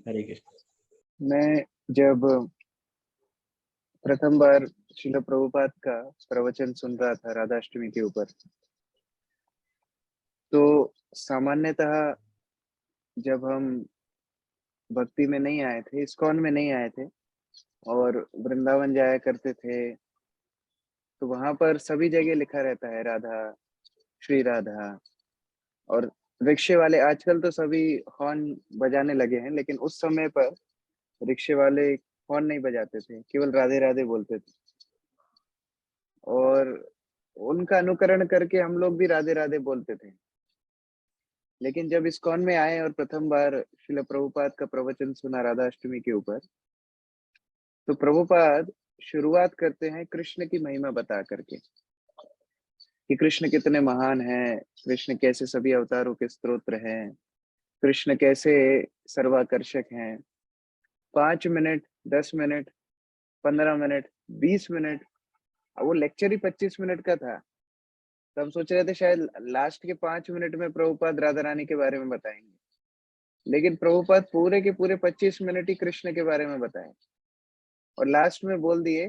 हरे कृष्ण। मैं जब प्रथम बार श्रील प्रभुपाद का प्रवचन सुन रहा था राधाष्टमी के ऊपर, तो सामान्यतः जब हम भक्ति में नहीं आए थे, इस्कॉन में नहीं आए थे और वृंदावन जाया करते थे, तो वहां पर सभी जगह लिखा रहता है राधा, श्री राधा। और रिक्शे वाले आजकल तो सभी हॉर्न बजाने लगे हैं, लेकिन उस समय पर रिक्शे वाले हॉर्न नहीं बजाते थे, केवल राधे राधे बोलते थे। और उनका अनुकरण करके हम लोग भी राधे राधे बोलते थे। लेकिन जब इस्कॉन में आए और प्रथम बार श्रील प्रभुपाद का प्रवचन सुना राधाष्टमी के ऊपर, तो प्रभुपाद शुरुआत करते हैं कृष्ण की महिमा बता करके कि कृष्ण कितने महान हैं, कृष्ण कैसे सभी अवतारों के स्तोत्र हैं, कृष्ण कैसे सर्वाकर्षक हैं। 5 मिनट, 10 मिनट, 15 मिनट, 20 मिनट, वो लेक्चर ही 25 मिनट का था। तो हम सोच रहे थे शायद लास्ट के 5 मिनट में प्रभुपाद राधा रानी के बारे में बताएंगे, लेकिन प्रभुपाद पूरे के पूरे 25 मिनट ही कृष्ण के बारे में बताए और लास्ट में बोल दिए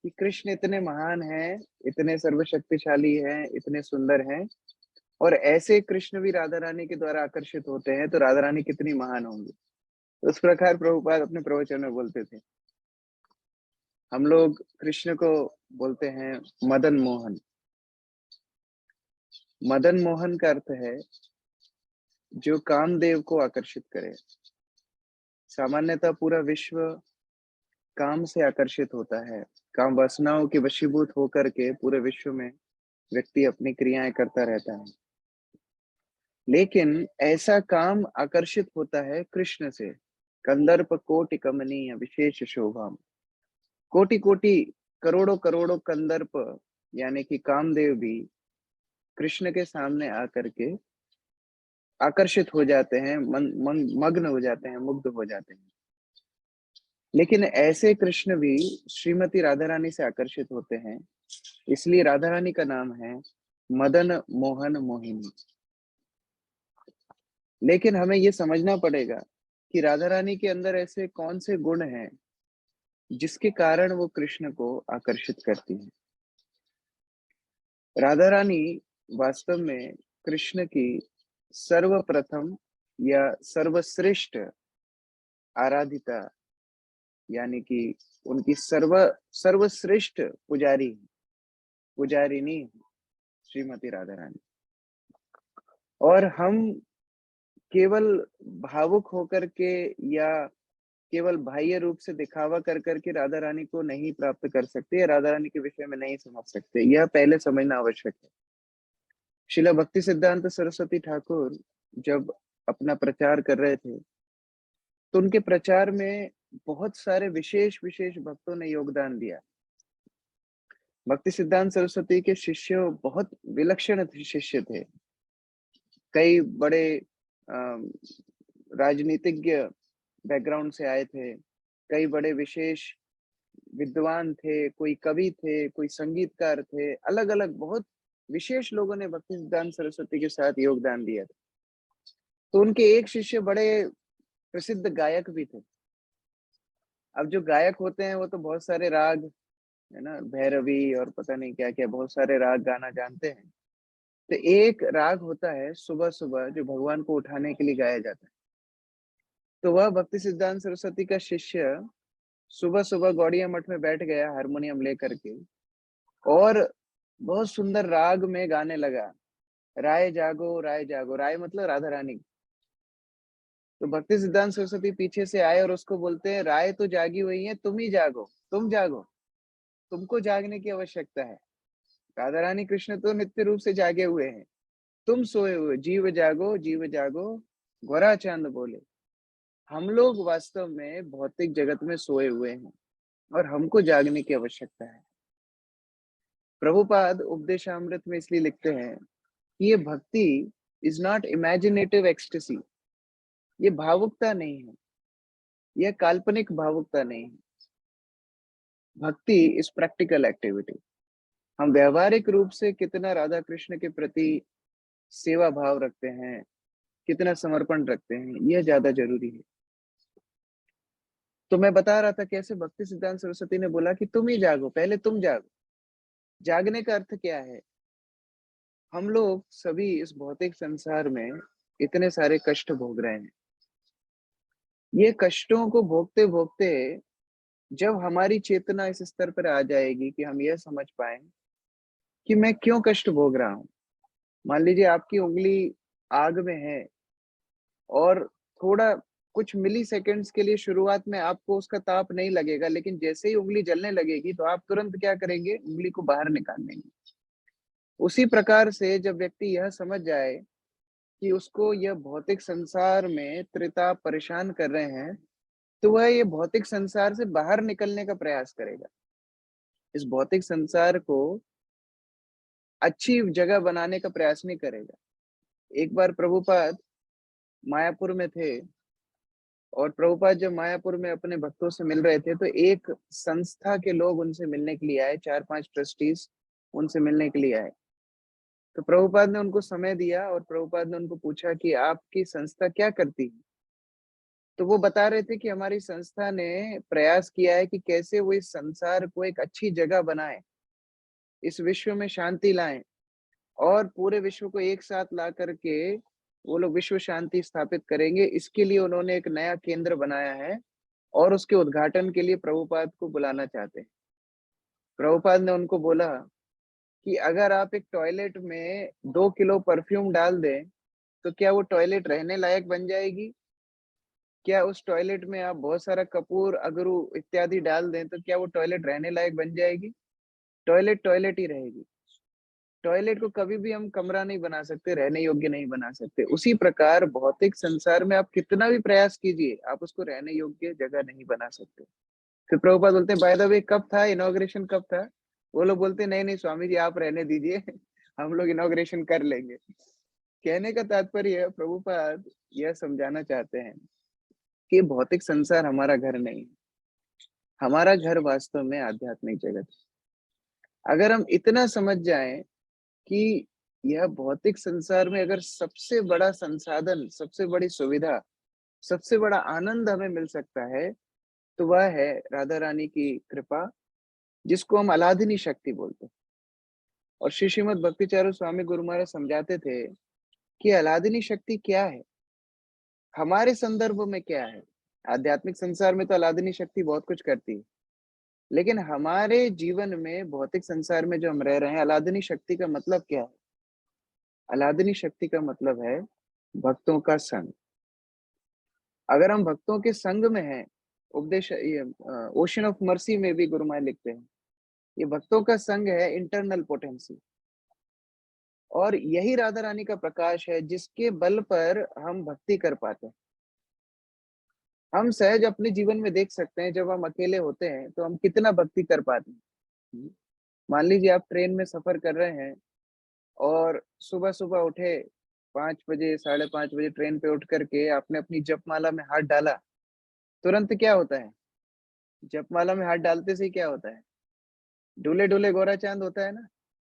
कि कृष्ण इतने महान हैं, इतने सर्वशक्तिशाली हैं, इतने सुंदर हैं, और ऐसे कृष्ण भी राधा रानी के द्वारा आकर्षित होते हैं, तो राधा रानी कितनी महान होंगी। तो उस प्रकार प्रभुपाद अपने प्रवचन में बोलते थे। हम लोग कृष्ण को बोलते हैं मदन मोहन। मदन मोहन का अर्थ है जो कामदेव को आकर्षित करे। सामान्यतः पूरा विश्व काम से आकर्षित होता है, काम वासनाओं के वशीभूत होकर के पूरे विश्व में व्यक्ति अपनी क्रियाएं करता रहता है। लेकिन ऐसा काम आकर्षित होता है कृष्ण से। कंदर्प कोटि कमनीय विशेष शोभा। कोटि कोटि, करोड़ों करोड़ों कंदर्प यानी कि कामदेव भी कृष्ण के सामने आकर के आकर्षित हो जाते हैं, मग्न हो जाते हैं, मुग्ध हो जाते हैं। लेकिन ऐसे कृष्ण भी श्रीमती राधा रानी से आकर्षित होते हैं, इसलिए राधा रानी का नाम है मदन मोहन मोहिनी। लेकिन हमें ये समझना पड़ेगा कि राधा रानी के अंदर ऐसे कौन से गुण हैं जिसके कारण वो कृष्ण को आकर्षित करती है। राधा रानी वास्तव में कृष्ण की सर्वप्रथम या सर्वश्रेष्ठ आराधिता, यानी कि उनकी सर्वश्रेष्ठ पुजारिनी श्रीमती राधा रानी। और हम केवल भावुक होकर के या केवल बाह्य रूप से दिखावा कर करके राधा रानी को नहीं प्राप्त कर सकते या राधा रानी के विषय में नहीं समझ सकते, यह पहले समझना आवश्यक है। श्रील भक्ति सिद्धांत सरस्वती ठाकुर जब अपना प्रचार कर रहे थे, तो उनके प्रचार में बहुत सारे विशेष विशेष भक्तों ने योगदान दिया। भक्ति सिद्धांत सरस्वती के शिष्य बहुत विलक्षण शिष्य थे। कई बड़े राजनीतिज्ञ बैकग्राउंड से आए थे, कई बड़े विशेष विद्वान थे, कोई कवि थे, कोई संगीतकार थे, अलग अलग बहुत विशेष लोगों ने भक्ति सिद्धांत सरस्वती के साथ योगदान दिया था। तो उनके एक शिष्य बड़े प्रसिद्ध गायक भी थे। अब जो गायक होते हैं वो तो बहुत सारे राग, है ना, भैरवी और पता नहीं क्या क्या बहुत सारे राग गाना जानते हैं। तो एक राग होता है सुबह सुबह जो भगवान को उठाने के लिए गाया जाता है। तो वह भक्ति सिद्धांत सरस्वती का शिष्य सुबह सुबह गौड़िया मठ में बैठ गया हारमोनियम लेकर के और बहुत सुंदर राग में गाने लगा, राय जागो राय जागो। राय मतलब राधा रानी। तो भक्ति सिद्धांत सरस्वती पीछे से आए और उसको बोलते हैं, राय तो जागी हुई है, तुम ही जागो, तुम जागो, तुमको जागने की आवश्यकता है। राधा रानी कृष्ण तो नित्य रूप से जागे हुए हैं, तुम सोए हुए, जीव जागो जीव जागो, गोरा चांद बोले। हम लोग वास्तव में भौतिक जगत में सोए हुए हैं और हमको जागने की आवश्यकता है। प्रभुपाद उपदेशामृत में इसलिए लिखते हैं कि ये भक्ति इज नॉट इमेजिनेटिव एक्सटेसी। ये भावुकता नहीं है, यह काल्पनिक भावुकता नहीं है। भक्ति इज प्रैक्टिकल एक्टिविटी। हम व्यवहारिक रूप से कितना राधा कृष्ण के प्रति सेवा भाव रखते हैं, कितना समर्पण रखते हैं, यह ज्यादा जरूरी है। तो मैं बता रहा था कैसे भक्ति सिद्धांत सरस्वती ने बोला कि तुम ही जागो, पहले तुम जागो। जागने का अर्थ क्या है? हम लोग सभी इस भौतिक संसार में इतने सारे कष्ट भोग रहे हैं। ये कष्टों को भोगते-भोगते जब हमारी चेतना इस स्तर पर आ जाएगी कि हम यह समझ पाएँ कि मैं क्यों कष्ट भोग रहा हूँ। मान लीजिए आपकी उँगली आग में है और थोड़ा कुछ मिलीसेकंड्स के लिए शुरुआत में आपको उसका ताप नहीं लगेगा, लेकिन जैसे ही उँगली जलने लगेगी तो आप तुरंत क्या करेंगे? उँगली को बाहर निकाल लेंगे। उसी प्रकार से जब व्यक्ति यह समझ जाए कि उसको यह भौतिक संसार में त्रिताप परेशान कर रहे हैं, तो वह ये भौतिक संसार से बाहर निकलने का प्रयास करेगा। इस भौतिक संसार को अच्छी जगह बनाने का प्रयास नहीं करेगा। एक बार प्रभुपाद मायापुर में थे और प्रभुपाद जब मायापुर में अपने भक्तों से मिल रहे थे, तो एक संस्था के लोग उनसे मिलने के लिए आए, 4-5 ट्रस्टीज़ उनसे मिलने के लिए आए। तो प्रभुपाद ने उनको समय दिया और प्रभुपाद ने उनको पूछा कि आपकी संस्था क्या करती है? तो वो बता रहे थे कि हमारी संस्था ने प्रयास किया है कि कैसे वो इस संसार को एक अच्छी जगह बनाएँ, इस विश्व में शांति लाएँ और पूरे विश्व को एक साथ ला कर के वो लोग विश्व शांति स्थापित करेंगे। इसके लिए उन्होंने एक नया केंद्र बनाया है और उसके उद्घाटन के लिए प्रभुपाद को बुलाना चाहते हैं। प्रभुपाद ने उनको बोला कि अगर आप एक टॉयलेट में 2 किलो परफ्यूम डाल दें, तो क्या वो टॉयलेट रहने लायक बन जाएगी? क्या उस टॉयलेट में आप बहुत सारा कपूर, अगरू इत्यादि डाल दें, तो क्या वो टॉयलेट रहने लायक बन जाएगी? टॉयलेट, टॉयलेट ही रहेगी। टॉयलेट को कभी भी हम कमरा नहीं बना सकते, रहने योग्य नहीं बना सकते। उसी प्रकार भौतिक संसार में आप कितना भी प्रयास कीजिए, आप उसको रहने योग्य जगह नहीं बना सकते। फिर प्रभुपाद बोलते हैं, बाय द वे कब था इनॉग्रेशन कब था? वो लोग बोलते हैं, नहीं-नहीं स्वामी जी आप रहने दीजिए, हम लोग इनॉग्रेशन कर लेंगे। कहने का तात्पर्य है प्रभुपाद यह समझाना चाहते हैं कि भौतिक संसार हमारा घर नहीं है। हमारा घर वास्तव में आध्यात्मिक जगत है। अगर हम इतना समझ जाएँ कि यह भौतिक संसार में अगर सबसे बड़ा संसाधन, सबसे बड़ी सुविधा, सबसे बड़ा आनंद हमें मिल सकता है, तो वह है राधा रानी की कृपा, जिसको हम अलादिनी शक्ति बोलते हैं। और श्री श्रीमद् भक्तिचार्य स्वामी गुरु महाराज समझाते थे कि अलादिनी शक्ति क्या है? हमारे संदर्भ में क्या है? आध्यात्मिक संसार में तो अलादिनी शक्ति बहुत कुछ करती है, लेकिन हमारे जीवन में भौतिक संसार में जो हम रह रहे हैं, अलादिनी शक्ति का मतलब क्या है? अलादिनी शक्ति का मतलब है भक्तों का संग। अगर हम भक्तों के संग में हैं, उपदेश ये ओशन ऑफ मर्सी में भी गुरु महाराज लिखते हैं, ये भक्तों का संग है इंटरनल पोटेंसी और यही राधा रानी का प्रकाश है जिसके बल पर हम भक्ति कर पाते हैं। हम सहज अपने जीवन में देख सकते हैं जब हम अकेले होते हैं, तो हम कितना भक्ति कर पाते हैं। मान लीजिए आप ट्रेन में सफ़र कर रहे हैं और सुबह-सुबह उठे 5 बजे, साढ़े 5 बजे ट्रेन पे उठ कर के आपने अपनी जपमाला में हाथ डाला, तुरंत क्या होता है? जपमाला में हाथ डालते से ही क्या होता है? ढूले-ढूले गोरा चाँद होता है ना?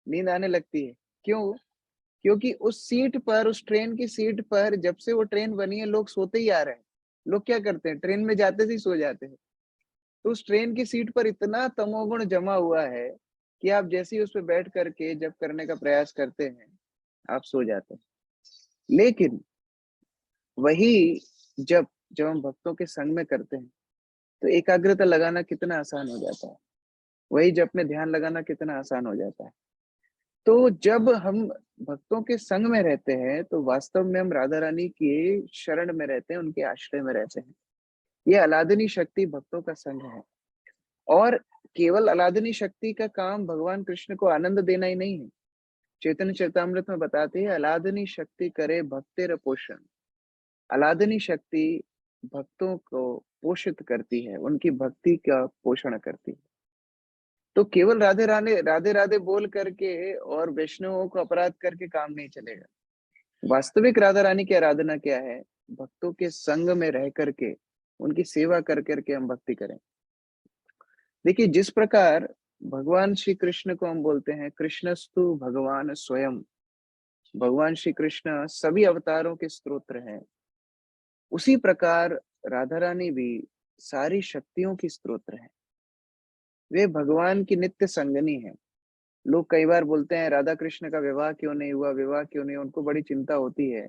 नींद आने लगती है। क्यों? क्योंकि उस सीट पर, उस ट्रेन की सीट पर जब से वो ट्रेन बनी है, लोग सोते ही आ रहे हैं। लोग क्या करते हैं? ट्रेन में जाते से ही सो जाते हैं। तो उस ट्रेन की सीट पर इतना तमोगुण जमा हुआ है कि आप जैसे ही उस पे बैठ कर के जप करने का प्रयास करते हैं, आप सो जाते हैं। लेकिन वही जब जब हम भक्तों के संग में करते हैं, तो एकाग्रता लगाना कितना आसान हो जाता है। वही जप में ध्यान लगाना कितना आसान हो जाता है। तो जब हम भक्तों के संग में रहते हैं, तो वास्तव में हम राधा रानी की शरण में रहते हैं, उनके आश्रय में रहते हैं। ये अलादिनी शक्ति भक्तों का संग है और केवल अलादिनी शक्ति का काम भगवान कृष्ण को आनंद देना ही नहीं है। चैतन्य चरितामृत में बताते हैं, अलादिनी शक्ति करे भक्तेर पोषण। अलादिनी शक्ति भक्तों को पोषित करती है, उनकी भक्ति का पोषण करती है। तो केवल राधे-राधे बोल करके और वैष्णवों को अपराध करके काम नहीं चलेगा। वास्तविक राधा रानी की आराधना क्या है? भक्तों के संग में रह करके, उनकी सेवा कर कर के हम भक्ति करें। देखिए, जिस प्रकार भगवान श्री कृष्ण को हम बोलते हैं, कृष्णस्तु भगवान स्वयं। भगवान श्री कृष्ण सभी अवतारों के स्तोत्र हैं। उसी प्रकार राधा रानी भी सारी शक्तियों की स्रोत है। वे भगवान की नित्य संगनी है। लोग कई बार बोलते हैं राधा कृष्ण का विवाह क्यों नहीं हुआ, विवाह क्यों नहीं, उनको बड़ी चिंता होती है।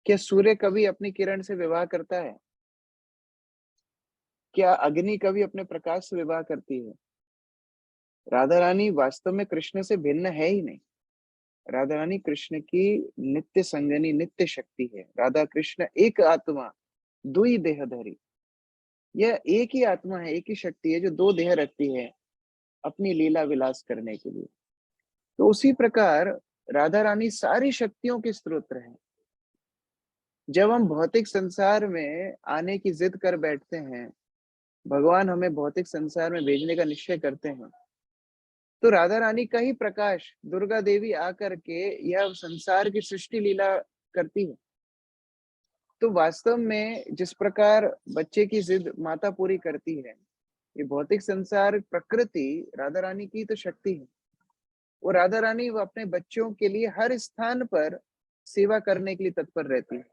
क्या सूर्य कभी अपनी किरण से विवाह करता है? क्या अग्नि कभी अपने प्रकाश से विवाह करती है? राधा रानी वास्तव में कृष्ण से भिन्न है ही नहीं। राधा रानी कृष्ण की नित्य संगनी, नित्य शक्ति है। राधा कृष्ण एक आत्मा दुई देहधारी। यह एक ही आत्मा है, एक ही शक्ति है जो दो देह रखती है अपनी लीला विलास करने के लिए। तो उसी प्रकार राधा रानी सारी शक्तियों के स्रोत है। जब हम भौतिक संसार में आने की जिद कर बैठते हैं, भगवान हमें भौतिक संसार में भेजने का निश्चय करते हैं, तो राधा रानी का ही प्रकाश दुर्गा देवी आकर के यह संसार की सृष्टि लीला करती है। तो वास्तव में जिस प्रकार बच्चे की जिद माता पूरी करती है, ये भौतिक संसार प्रकृति राधा रानी की तो शक्ति है। वो राधा रानी वो अपने बच्चों के लिए हर स्थान पर सेवा करने के लिए तत्पर रहती है।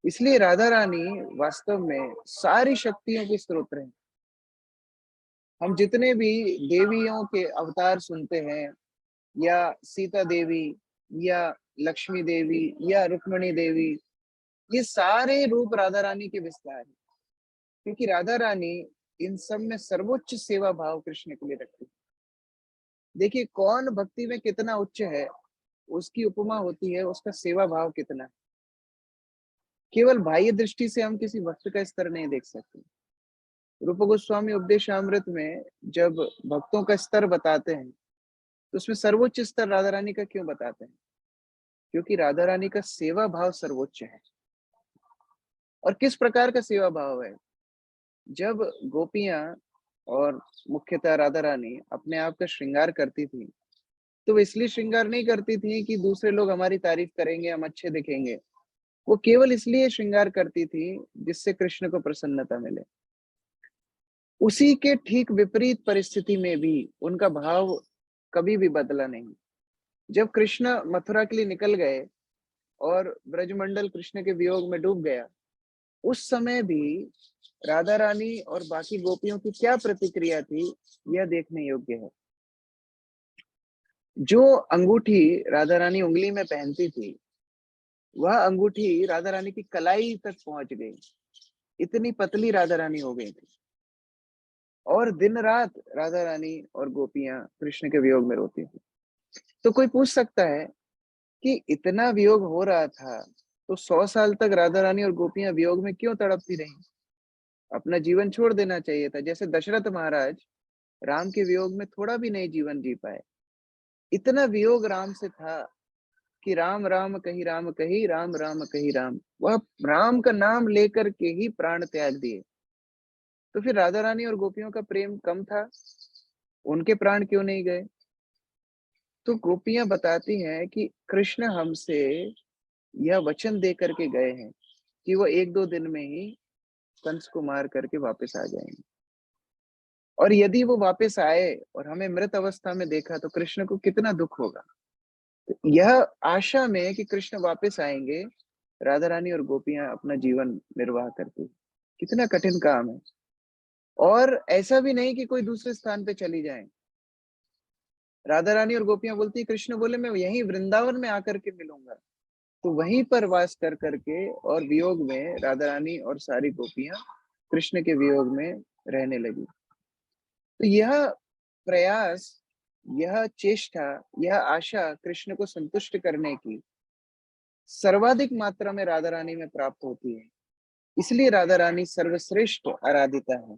इसलिए राधा रानी वास्तव में सारी शक्तियों के स्रोत हैं। हम जितने भी देवियों के अवतार सुनते हैं, या सीता देवी, या लक्ष्मी देवी, या रुक्मिणी देवी, ये सारे रूप राधा रानी के विस्तार हैं। क्योंकि राधा रानी इन सब में सर्वोच्च सेवा भाव कृष्ण के लिए रखती है। देखिए कौन भक्ति में कितना उच्च है, उसकी उपमा होती है उसका सेवा भाव कितना है। केवल बाह्य दृष्टि से हम किसी भक्त का स्तर नहीं देख सकते। रूप गोस्वामी उपदेशामृत में जब भक्तों का स्तर बताते हैं, तो उसमें सर्वोच्च स्तर राधा रानी का क्यों बताते हैं? क्योंकि राधा रानी का सेवा भाव सर्वोच्च है। और किस प्रकार का सेवा भाव है? जब गोपियां और मुख्यतः राधा रानी अपने आप का श्रृंगार करती थी, तो वो इसलिए श्रृंगार नहीं करती थी कि दूसरे लोग हमारी तारीफ करेंगे, हम अच्छे दिखेंगे। वो केवल इसलिए श्रृंगार करती थी जिससे कृष्ण को प्रसन्नता मिले। उसी के ठीक विपरीत परिस्थिति में भी उनका भाव कभी भी बदला नहीं। जब कृष्ण मथुरा के लिए निकल गए और ब्रजमंडल कृष्ण के वियोग में डूब गया, उस समय भी राधा रानी और बाकी गोपियों की क्या प्रतिक्रिया थी, यह देखने योग्य है। जो अंगूठी राधा रानी उंगली में पहनती थी, वह अंगूठी राधा रानी की कलाई तक पहुंच गई। इतनी पतली राधा रानी हो गई थी। और दिन रात राधा रानी और गोपियां कृष्ण के वियोग में रोती थी। तो कोई पूछ सकता है कि इतना वियोग हो रहा था, तो 100 साल तक राधा रानी और गोपियां वियोग में क्यों तड़पती रहीं? अपना जीवन छोड़ देना चाहिए था। जैसे दशरथ महाराज राम के वियोग में थोड़ा भी नहीं जीवन जी पाए। इतना वियोग राम से था कि राम राम कही राम कही, राम राम कही राम, वह राम का नाम लेकर के ही प्राण त्याग दिए। तो फिर राधा रानी और गोपियों का प्रेम कम था? उनके प्राण क्यों नहीं गए? तो गोपियां बताती हैं कि कृष्ण हमसे यह वचन दे करके गए हैं कि वो 1-2 दिन में ही कंस को मार करके वापस आ जाएंगे। और यदि वो वापस आए और हमें मृत अवस्था में देखा, तो कृष्ण को कितना दुख होगा। तो यह आशा में कि कृष्ण वापस आएंगे, राधा रानी और गोपियां अपना जीवन निर्वाह करती। कितना कठिन काम है। और ऐसा भी नहीं कि कोई दूसरे स्थान पे चली जाएं। राधा रानी और गोपियां बोलती, कृष्ण बोले मैं यहीं वृंदावन में आकर के मिलूंगा। तो वहीं पर वास कर करके और वियोग में राधा रानी और सारी गोपियां कृष्ण के वियोग में रहने लगी। तो यह प्रयास, यह चेष्टा, यह आशा कृष्ण को संतुष्ट करने की सर्वाधिक मात्रा में राधा रानी में प्राप्त होती है। इसलिए राधा रानी सर्वश्रेष्ठ आराधिता है।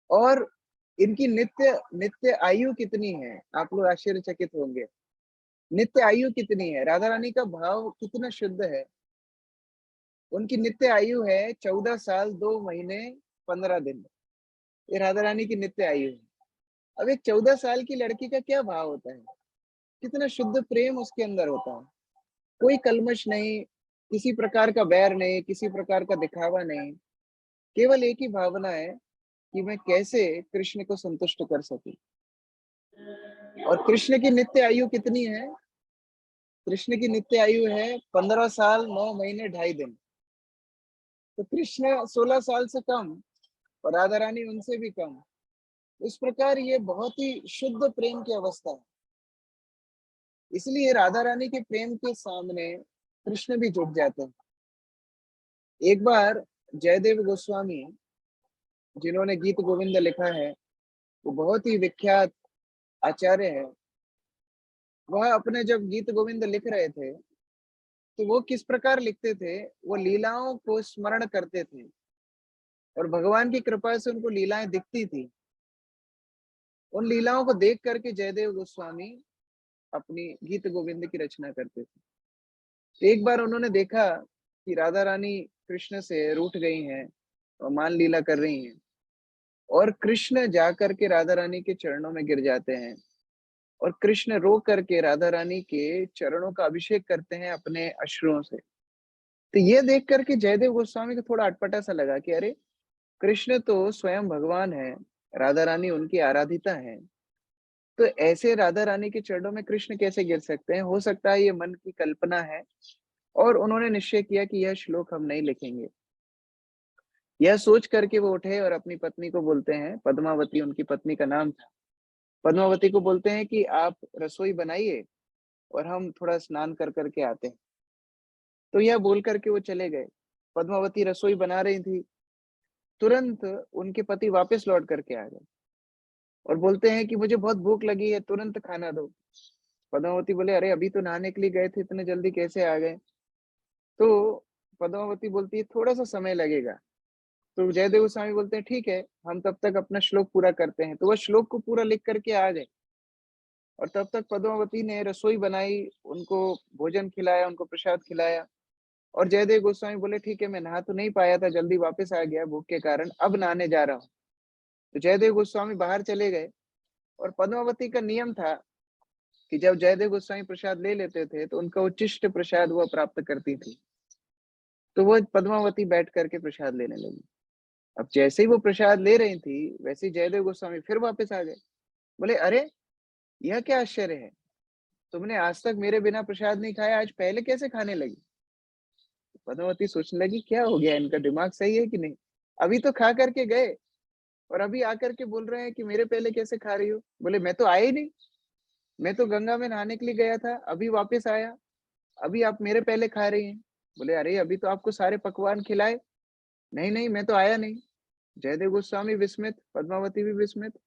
और इनकी नित्य नित्य आयु कितनी है, आप लोग आश्चर्यचकित होंगे। नित्य आयु कितनी है, राधा रानी का भाव कितना शुद्ध है। उनकी नित्य आयु है 14 साल 2 महीने 15 दिन। ये राधा रानी की नित्य आयु है। अब एक 14 साल की लड़की का क्या भाव होता है, कितना शुद्ध प्रेम उसके अंदर होता है। कोई कल्मश नहीं, किसी प्रकार का बैर नहीं, किसी प्रकार का दिखावा नहीं। केवल एक ही भावना है कि मैं कैसे कृष्ण को संतुष्ट कर सकूं। और कृष्ण की नित्य आयु कितनी है? कृष्ण की नित्य आयु है 15 साल 9 महीने 2.5 दिन। तो कृष्ण 16 साल से कम और राधा रानी उनसे भी कम। इस प्रकार ये बहुत ही शुद्ध प्रेम की अवस्था है। इसलिए राधा रानी के प्रेम के सामने कृष्ण भी झुक जाते हैं। एक बार जयदेव गोस्वामी, जिन्होंने गीत गोविंद लिखा है, वो बहुत ही विख्यात आचार्य है। वह अपने जब गीत गोविंद लिख रहे थे, तो वो किस प्रकार लिखते थे, वो लीलाओं को स्मरण करते थे और भगवान की कृपा से उनको लीलाएं दिखती थी। उन लीलाओं को देख करके जयदेव गोस्वामी अपनी गीत गोविंद की रचना करते थे। तो एक बार उन्होंने देखा कि राधा रानी कृष्ण से रूठ गई हैं और मान लीला कर रही हैं, और कृष्ण जाकर के राधा रानी के चरणों में गिर जाते हैं और कृष्ण रो करके राधा रानी के चरणों का अभिषेक करते हैं अपने अश्रुओं से। तो ये देख करके जयदेव गोस्वामी को थोड़ा अटपटा सा लगा कि अरे, कृष्ण तो स्वयं भगवान है, राधा रानी उनकी आराधिता है, तो ऐसे राधा रानी के चरणों में कृष्ण कैसे गिर सकते हैं? हो सकता है ये मन की कल्पना है। और उन्होंने निश्चय किया कि यह श्लोक हम नहीं लिखेंगे। यह सोच करके वो उठे और अपनी पत्नी को बोलते हैं, पद्मावती उनकी पत्नी का नाम था। पद्मावती को बोलते हैं कि आप रसोई बनाइए और हम थोड़ा स्नान कर करके आते हैं। तो यह बोल करके वो चले गए। पद्मावती रसोई बना रही थी, तुरंत उनके पति वापस लौट करके आ गए और बोलते हैं कि मुझे बहुत भूख लगी है, तुरंत खाना दो। पद्मावती बोले, अरे अभी तो नहाने के लिए गए थे, इतने जल्दी कैसे आ गए? तो पद्मावती बोलती है, थोड़ा सा समय लगेगा। तो जयदेव गोस्वामी बोलते हैं, ठीक है, हम तब तक अपना श्लोक पूरा करते हैं। तो वह श्लोक को पूरा लिख करके आ गए और तब तक पद्मावती ने रसोई बनाई, उनको भोजन खिलाया, उनको प्रसाद खिलाया। और जयदेव गोस्वामी बोले, ठीक है, मैं नहा तो नहीं पाया था, जल्दी वापस आ गया भूख के कारण, अब नहाने जा रहा हूँ। तो जयदेव गोस्वामी बाहर चले गए और पद्मावती का नियम था कि जब जयदेव गोस्वामी प्रसाद ले लेते थे, तो उनका उच्चिष्ट प्रसाद वह प्राप्त करती थी। तो वो पद्मावती बैठ करके प्रसाद लेने लगी। अब जैसे ही वो प्रसाद ले रही थी, वैसे ही जयदेव गोस्वामी फिर वापस आ गए। बोले, अरे! यह क्या आश्चर्य है? तुमने आज तक मेरे बिना प्रसाद नहीं खाया, आज पहले कैसे खाने लगी? पद्मावती सोचने लगी, क्या हो गया, इनका दिमाग सही है कि नहीं? अभी तो खा करके गए और अभी आकर के बोल रहे हैं कि मेरे पहले कैसे खा रही हो? बोले, मैं तो आया ही नहीं, मैं तो गंगा में नहाने के लिए गया था, अभी वापस आया, अभी आप मेरे पहले खा रही हैं। बोले, अरे! अभी तो आपको सारे पकवान खिलाए। नहीं, नहीं, मैं तो आया नहीं। जयदेव गोस्वामी विस्मित, पद्मावती भी विस्मित।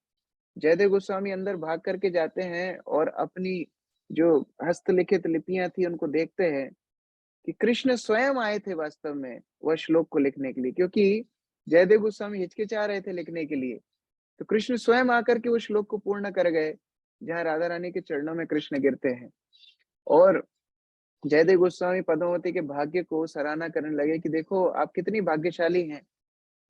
जयदेव गोस्वामी अंदर भाग करके जाते हैं और अपनी जो हस्तलिखित लिपियाँ थी उनको देखते हैं कि कृष्ण स्वयं आए थे वास्तव में वह श्लोक को लिखने के लिए, क्योंकि जयदेव गोस्वामी हिचकिचा रहे थे लिखने के लिए। तो कृष्ण स्वयं आकर के वो श्लोक को पूर्ण कर गए, जहाँ राधा रानी के चरणों में कृष्ण गिरते हैं। और जयदेव गोस्वामी पद्मावती के भाग्य को सराहना करने लगे कि देखो आप कितनी भाग्यशाली हैं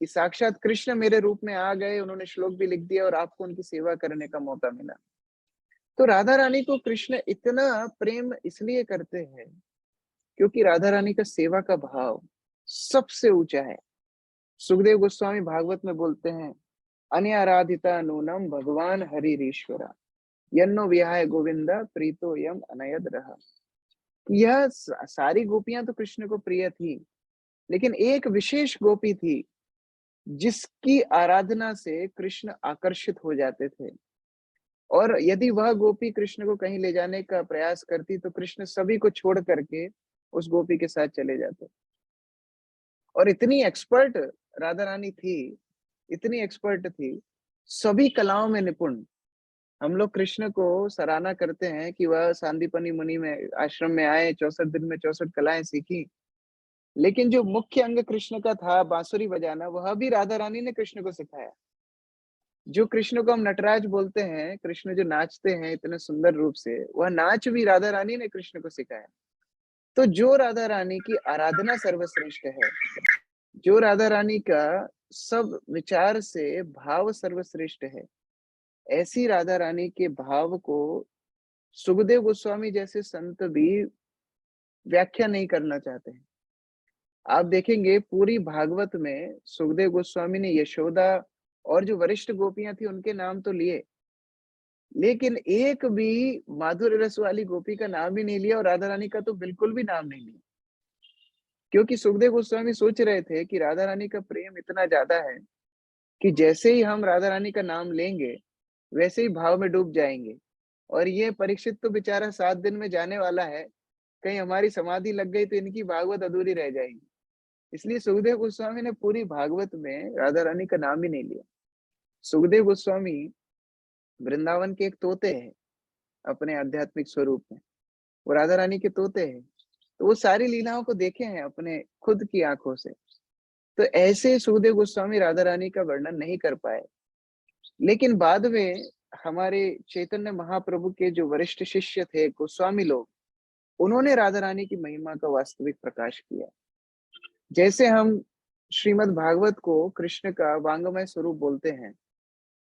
कि साक्षात कृष्ण मेरे रूप में आ गए, उन्होंने श्लोक भी लिख दिया और आपको उनकी सेवा करने का मौका मिला। तो राधा रानी को कृष्ण इतना प्रेम इसलिए करते हैं क्योंकि राधा रानी का सेवा का भाव सबसे ऊंचा है। सुखदेव गोस्वामी भागवत में बोलते हैं, अनयाराधिता नूनम भगवान हरिरीश्वरा, यन्नो विहाय गोविंदा प्रीतो यम अनयद रहा। यह सारी गोपियां तो कृष्ण को प्रिय थी, लेकिन एक विशेष गोपी थी जिसकी आराधना से कृष्ण आकर्षित हो जाते थे। और यदि वह गोपी कृष्ण को कहीं ले जाने का प्रयास करती, तो कृष्ण सभी को छोड़ करके उस गोपी के साथ चले जाते। और इतनी एक्सपर्ट राधा रानी थी, इतनी एक्सपर्ट थी, सभी कलाओं में निपुण। हम लोग कृष्ण को सराहना करते हैं कि वह सांदीपनी मुनि में आश्रम में आए, 64 दिन में 64 कलाएं सीखी। लेकिन जो मुख्य अंग कृष्ण का था बांसुरी बजाना, वह भी राधा रानी ने कृष्ण को सिखाया। जो कृष्ण को हम नटराज बोलते हैं, कृष्ण जो नाचते हैं इतने सुंदर रूप से, वह नाच भी राधा रानी ने कृष्ण को सिखाया। तो जो राधा रानी की आराधना सर्वश्रेष्ठ है, जो राधा रानी का सब विचार से भाव सर्वश्रेष्ठ है, ऐसी राधा रानी के भाव को सुखदेव गोस्वामी जैसे संत भी व्याख्या नहीं करना चाहते हैं। आप देखेंगे पूरी भागवत में सुखदेव गोस्वामी ने यशोदा और जो वरिष्ठ गोपियां थी उनके नाम तो लिए, लेकिन एक भी माधुर्य रस वाली गोपी का नाम ही नहीं लिया और राधा रानी का तो बिल्कुल भी नाम नहीं लिया। क्योंकि सुखदेव गोस्वामी सोच रहे थे कि राधा रानी का प्रेम इतना ज्यादा है कि जैसे ही हम राधा रानी का नाम लेंगे, वैसे ही भाव में डूब जाएंगे। और ये परीक्षित तो बेचारा 7 दिन में जाने वाला है, कहीं हमारी समाधि लग गई तो इनकी भागवत अधूरी रह जाएगी। इसलिए सुखदेव गोस्वामी ने पूरी भागवत में राधा रानी का नाम ही नहीं लिया। सुखदेव गोस्वामी वृंदावन के एक तोते हैं अपने आध्यात्मिक स्वरूप में, वो राधा रानी के तोते हैं। तो वो सारी लीलाओं को देखे हैं अपने खुद की आंखों से। तो ऐसे सुखदेव गोस्वामी राधा रानी का वर्णन नहीं कर पाए। लेकिन बाद में हमारे चैतन्य महाप्रभु के जो वरिष्ठ शिष्य थे गोस्वामी लोग, उन्होंने राधा रानी की महिमा का वास्तविक प्रकाश किया। जैसे हम श्रीमद् भागवत को कृष्ण का वांगमय स्वरूप बोलते हैं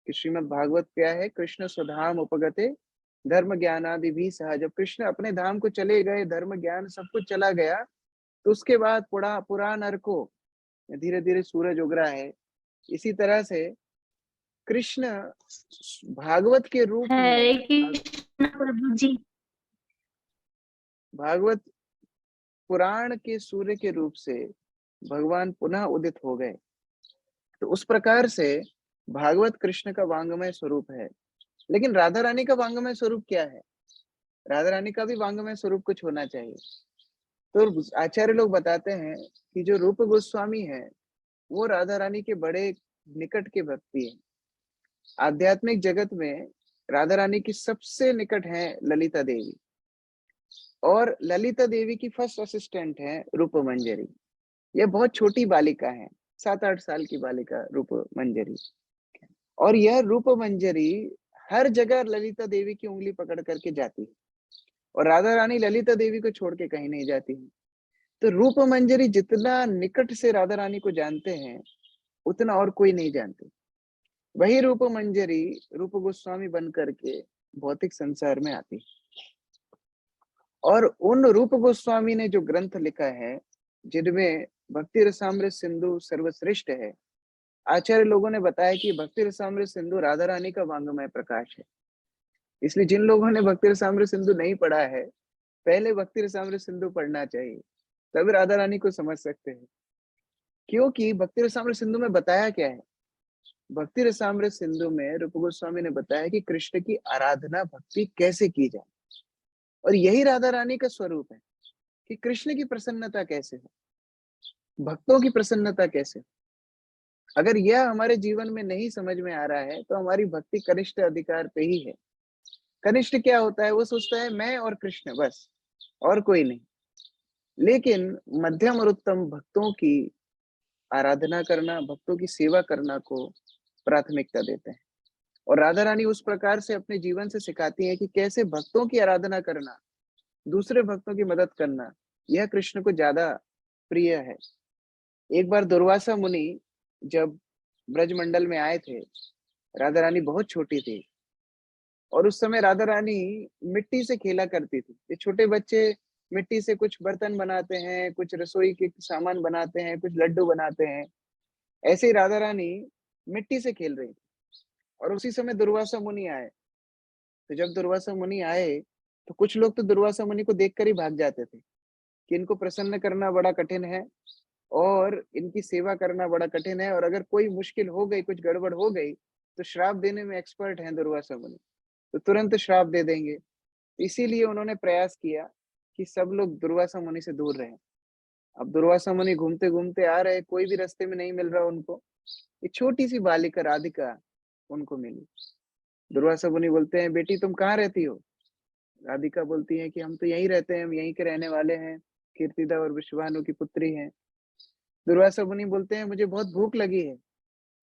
कि श्रीमद् भागवत क्या है, कृष्ण स्वधाम उपगते धर्म ज्ञानादि भी सह। जब कृष्ण अपने धाम को चले गए, धर्म ज्ञान सब कुछ चला गया, तो उसके बाद पुराण अर्को धीरे धीरे सूरज उग रहा है। इसी तरह से कृष्ण भागवत के रूप हरे में, कृष्ण प्रभु जी। भागवत पुराण के सूर्य के रूप से भगवान पुनः उदित हो गए। तो उस प्रकार से भागवत कृष्ण का वांगमय स्वरूप है। लेकिन राधा रानी का वांगमय स्वरूप क्या है? राधा रानी का भी वांगमय स्वरूप कुछ होना चाहिए। तो आचार्य लोग बताते हैं कि जो रूप गोस्वामी है, वो राधा रानी के बड़े निकट के भक्ति है। आध्यात्मिक जगत में राधा रानी की सबसे निकट है ललिता देवी, और ललिता देवी की फर्स्ट असिस्टेंट है रूप मंजरी। यह बहुत छोटी बालिका है, 7-8 साल की बालिका रूप मंजरी। और यह रूप मंजरी हर जगह ललिता देवी की उंगली पकड़ करके जाती है, और राधा रानी ललिता देवी को छोड़ के कहीं नहीं जाती है। तो रूप मंजरी जितना निकट से राधा रानी को जानते हैं, उतना और कोई नहीं जानते। वही रूप मंजरी रूप गोस्वामी बन करके भौतिक संसार में आती। और उन रूप गोस्वामी ने जो ग्रंथ लिखा है, जिनमें भक्ति रसामृत सिंधु सर्वश्रेष्ठ है, आचार्य लोगों ने बताया कि भक्ति रसामृत सिंधु राधा रानी का वांगमय प्रकाश है। इसलिए जिन लोगों ने भक्ति रसामृत सिंधु नहीं पढ़ा है, पहले भक्ति रसामृत सिंधु पढ़ना चाहिए, तभी राधा रानी को समझ सकते हैं। क्योंकि भक्ति रसामृत सिंधु में बताया क्या है? भक्ति रसामृत सिंधु में रूप गोस्वामी ने बताया कि कृष्ण की आराधना भक्ति कैसे की जाए, और यही राधा रानी का स्वरूप है कि कृष्ण की प्रसन्नता कैसे हो, भक्तों की प्रसन्नता कैसे हो। अगर यह हमारे जीवन में नहीं समझ में आ रहा है, तो हमारी भक्ति कनिष्ठ अधिकार पे ही है। कनिष्ठ क्या होता है? वो सोचता है मैं और कृष्ण बस, और कोई नहीं। लेकिन मध्यम और उत्तम भक्तों की आराधना करना, भक्तों की सेवा करना को प्राथमिकता देते हैं। और राधा रानी उस प्रकार से अपने जीवन से सिखाती है कि कैसे भक्तों की आराधना करना, दूसरे भक्तों की मदद करना, यह कृष्ण को ज्यादा प्रिय है। एक बार दुर्वासा मुनि जब ब्रजमंडल में आए थे, राधा रानी बहुत छोटी थी, और उस समय राधा रानी मिट्टी से खेला करती थी। ये छोटे बच्चे मिट्टी से कुछ बर्तन बनाते हैं, कुछ रसोई के सामान बनाते हैं, कुछ लड्डू बनाते हैं। ऐसे ही राधा रानी मिट्टी से खेल रही थी, और उसी समय दुर्वासा मुनि आए। तो जब दुर्वासा मुनि आए, तो कुछ लोग तो दुर्वासा मुनि को देखकर ही भाग जाते थे कि इनको प्रसन्न करना बड़ा कठिन है, और इनकी सेवा करना बड़ा कठिन है, और अगर कोई मुश्किल हो गई, कुछ गड़बड़ हो गई, तो श्राप देने में एक्सपर्ट हैं दुर्वासा मुनि, तो तुरंत श्राप दे देंगे। इसीलिए उन्होंने प्रयास किया कि सब लोग दुर्वासा मुनि से दूर रहें। अब दुर्वासा मुनि घूमते घूमते आ रहे, कोई भी रास्ते में नहीं मिल रहा उनको। एक छोटी सी बालिका राधिका उनको मिली। दुर्वासा मुनि बोलते हैं, बेटी तुम कहाँ रहती हो? राधिका बोलती है कि हम तो यहीं रहते हैं, हम यहीं के रहने वाले हैं, कीर्तिदा और विश्वभानु की पुत्री हैं। दुर्वासा मुनि बोलते हैं, मुझे बहुत भूख लगी है,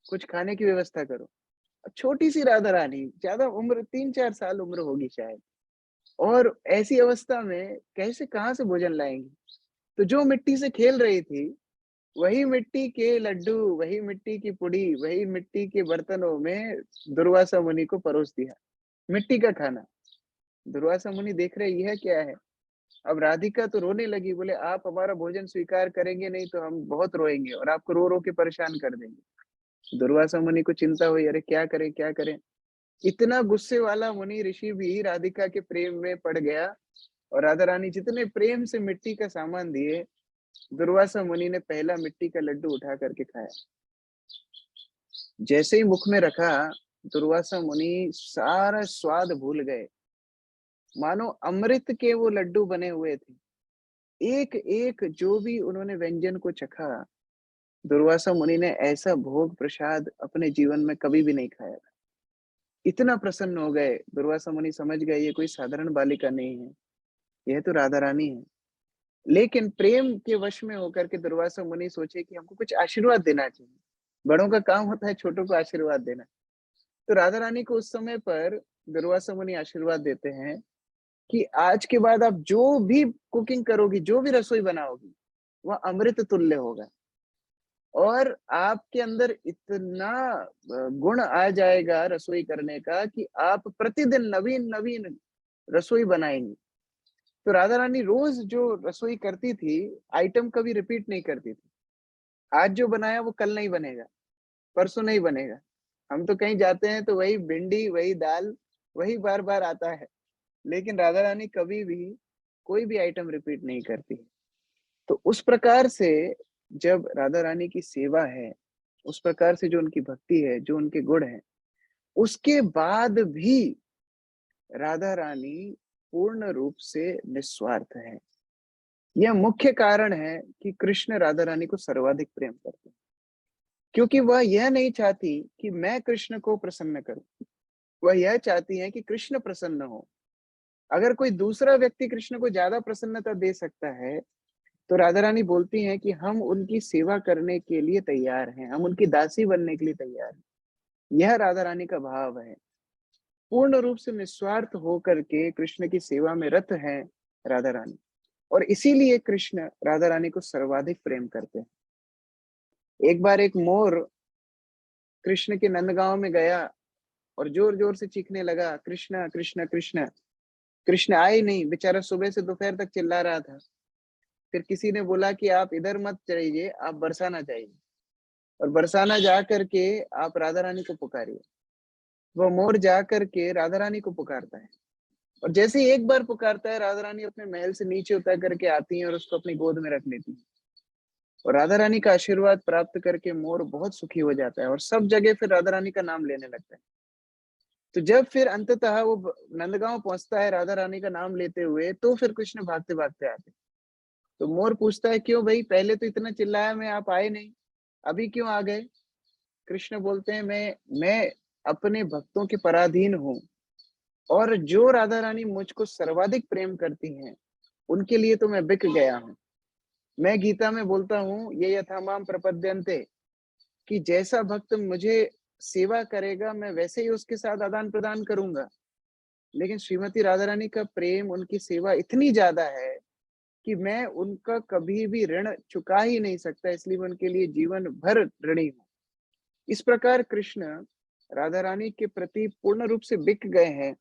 कुछ खाने की व्यवस्था करो। अब छोटी सी राधा रानी, ज्यादा उम्र 3-4 साल उम्र होगी शायद, और ऐसी अवस्था में कैसे कहाँ से भोजन लाएंगी? तो जो मिट्टी से खेल रही थी, वही मिट्टी के लड्डू, वही मिट्टी की पुड़ी, वही मिट्टी के बर्तनों में दुर्वासा मुनि को परोस दिया, मिट्टी का खाना। दुर्वासा मुनि देख रहे यह क्या है। अब राधिका तो रोने लगी, बोले आप हमारा भोजन स्वीकार करेंगे नहीं तो हम बहुत रोएंगे और आपको रो रो के परेशान कर देंगे। दुर्वासा मुनि को चिंता हुई, अरे क्या करें क्या करें। इतना गुस्से वाला मुनि ऋषि भी राधिका के प्रेम में पड़ गया, और राधा रानी जितने प्रेम से मिट्टी का सामान दिए, दुर्वासा मुनि ने पहला मिट्टी का लड्डू उठा करके खाया। जैसे ही मुख में रखा, दुर्वासा मुनि सारा स्वाद भूल गए, मानो अमृत के वो लड्डू बने हुए थे। एक एक जो भी उन्होंने व्यंजन को चखा, दुर्वासा मुनि ने ऐसा भोग प्रसाद अपने जीवन में कभी भी नहीं खाया था। इतना प्रसन्न हो गए, दुर्वासा मुनि समझ गए ये कोई साधारण बालिका नहीं है, यह तो राधा रानी है। लेकिन प्रेम के वश में होकर के दुर्वासा मुनि सोचे कि हमको कुछ आशीर्वाद देना चाहिए। बड़ों का काम होता है छोटों को आशीर्वाद देना। तो राधा रानी को उस समय पर दुर्वासा मुनि आशीर्वाद देते हैं कि आज के बाद आप जो भी कुकिंग करोगी, जो भी रसोई बनाओगी, वह अमृत तुल्य होगा। और आपके अंदर इतना गुण आ जाएगा रसोई करने का कि आप प्रतिदिन नवीन-नवीन रसोई बनाएँगी। तो राधा रानी रोज़ जो रसोई करती थी, आइटम कभी रिपीट नहीं करती थी। आज जो बनाया वो कल नहीं बनेगा, परसों नहीं बनेगा। हम तो कहीं जाते हैं तो वही भिंडी, वही दाल, वही बार-बार आता है। लेकिन राधा रानी कभी भी कोई भी आइटम रिपीट नहीं करती। तो उस प्रकार से जब राधा रानी की सेवा है, उस प्रकार से जो उनकी भक्ति है, जो उनके गुण हैं, उसके बाद भी राधा रानी पूर्ण रूप से निस्वार्थ है। यह मुख्य कारण है कि कृष्ण राधा रानी को सर्वाधिक प्रेम करते हैं। क्योंकि वह यह नहीं चाहती कि मैं कृष्ण को प्रसन्न करूँ। वह यह चाहती हैं कि कृष्ण प्रसन्न हो। अगर कोई दूसरा व्यक्ति कृष्ण को ज़्यादा प्रसन्नता दे सकता है, तो राधा रानी बोलती हैं कि हम उनकी सेवा करने के लिए तैयार हैं, हम उनकी दासी बनने के लिए तैयार हैं। यह राधा रानी का भाव है। पूर्ण रूप से निस्वार्थ होकर के कृष्ण की सेवा में रत हैं राधा रानी, और इसीलिए कृष्ण राधा रानी को सर्वाधिक प्रेम करते हैं। एक बार एक मोर कृष्ण के नंदगांव में गया और जोर-जोर से चीखने लगा, कृष्ण, कृष्ण, कृष्ण। कृष्ण आए नहीं, बेचारा सुबह से दोपहर तक चिल्ला रहा था। फिर किसी ने बोला कि आप इधर मत जाइए, आप बरसाना जाइए और बरसाना जा करके आप राधा रानी को पुकारिए। वो मोर जा करके राधा रानी को पुकारता है, और जैसे ही एक बार पुकारता है, राधा रानी अपने महल से नीचे उतर करके आती हैं और उसको अपनी गोद में रख लेती हैं। और राधा रानी का आशीर्वाद प्राप्त करके मोर बहुत सुखी हो जाता है और सब जगह फिर राधा रानी का नाम लेने लगता है। तो जब फिर अंततः वो नंदगांव पहुंचता है राधा रानी का नाम लेते हुए, तो फिर कृष्ण भागते-भागते आते हैं। तो मोर पूछता है, क्यों भाई, पहले तो इतना चिल्लाया मैं, आप आए नहीं, अभी क्यों आ गए? कृष्ण बोलते हैं, मैं अपने भक्तों के पराधीन हूँ, और जो राधा रानी मुझको सर्वाधिक प्रेम करती हैं, उनके लिए तो मैं बिक गया हूँ। मैं गीता में बोलता हूँ, ये यथा माम प्रपद्यन्ते, कि जैसा भक्त मुझे सेवा करेगा, मैं वैसे ही उसके साथ आदान-प्रदान करूँगा। लेकिन श्रीमती राधा रानी का प्रेम, उनकी सेवा इतनी ज़्यादा है कि मैं उनका कभी भी ऋण चुका ही नहीं सकता, इसलिए मैं उनके लिए जीवन भर ऋणी हूँ। इस प्रकार कृष्ण राधा रानी के प्रति पूर्ण रूप से बिक गए हैं,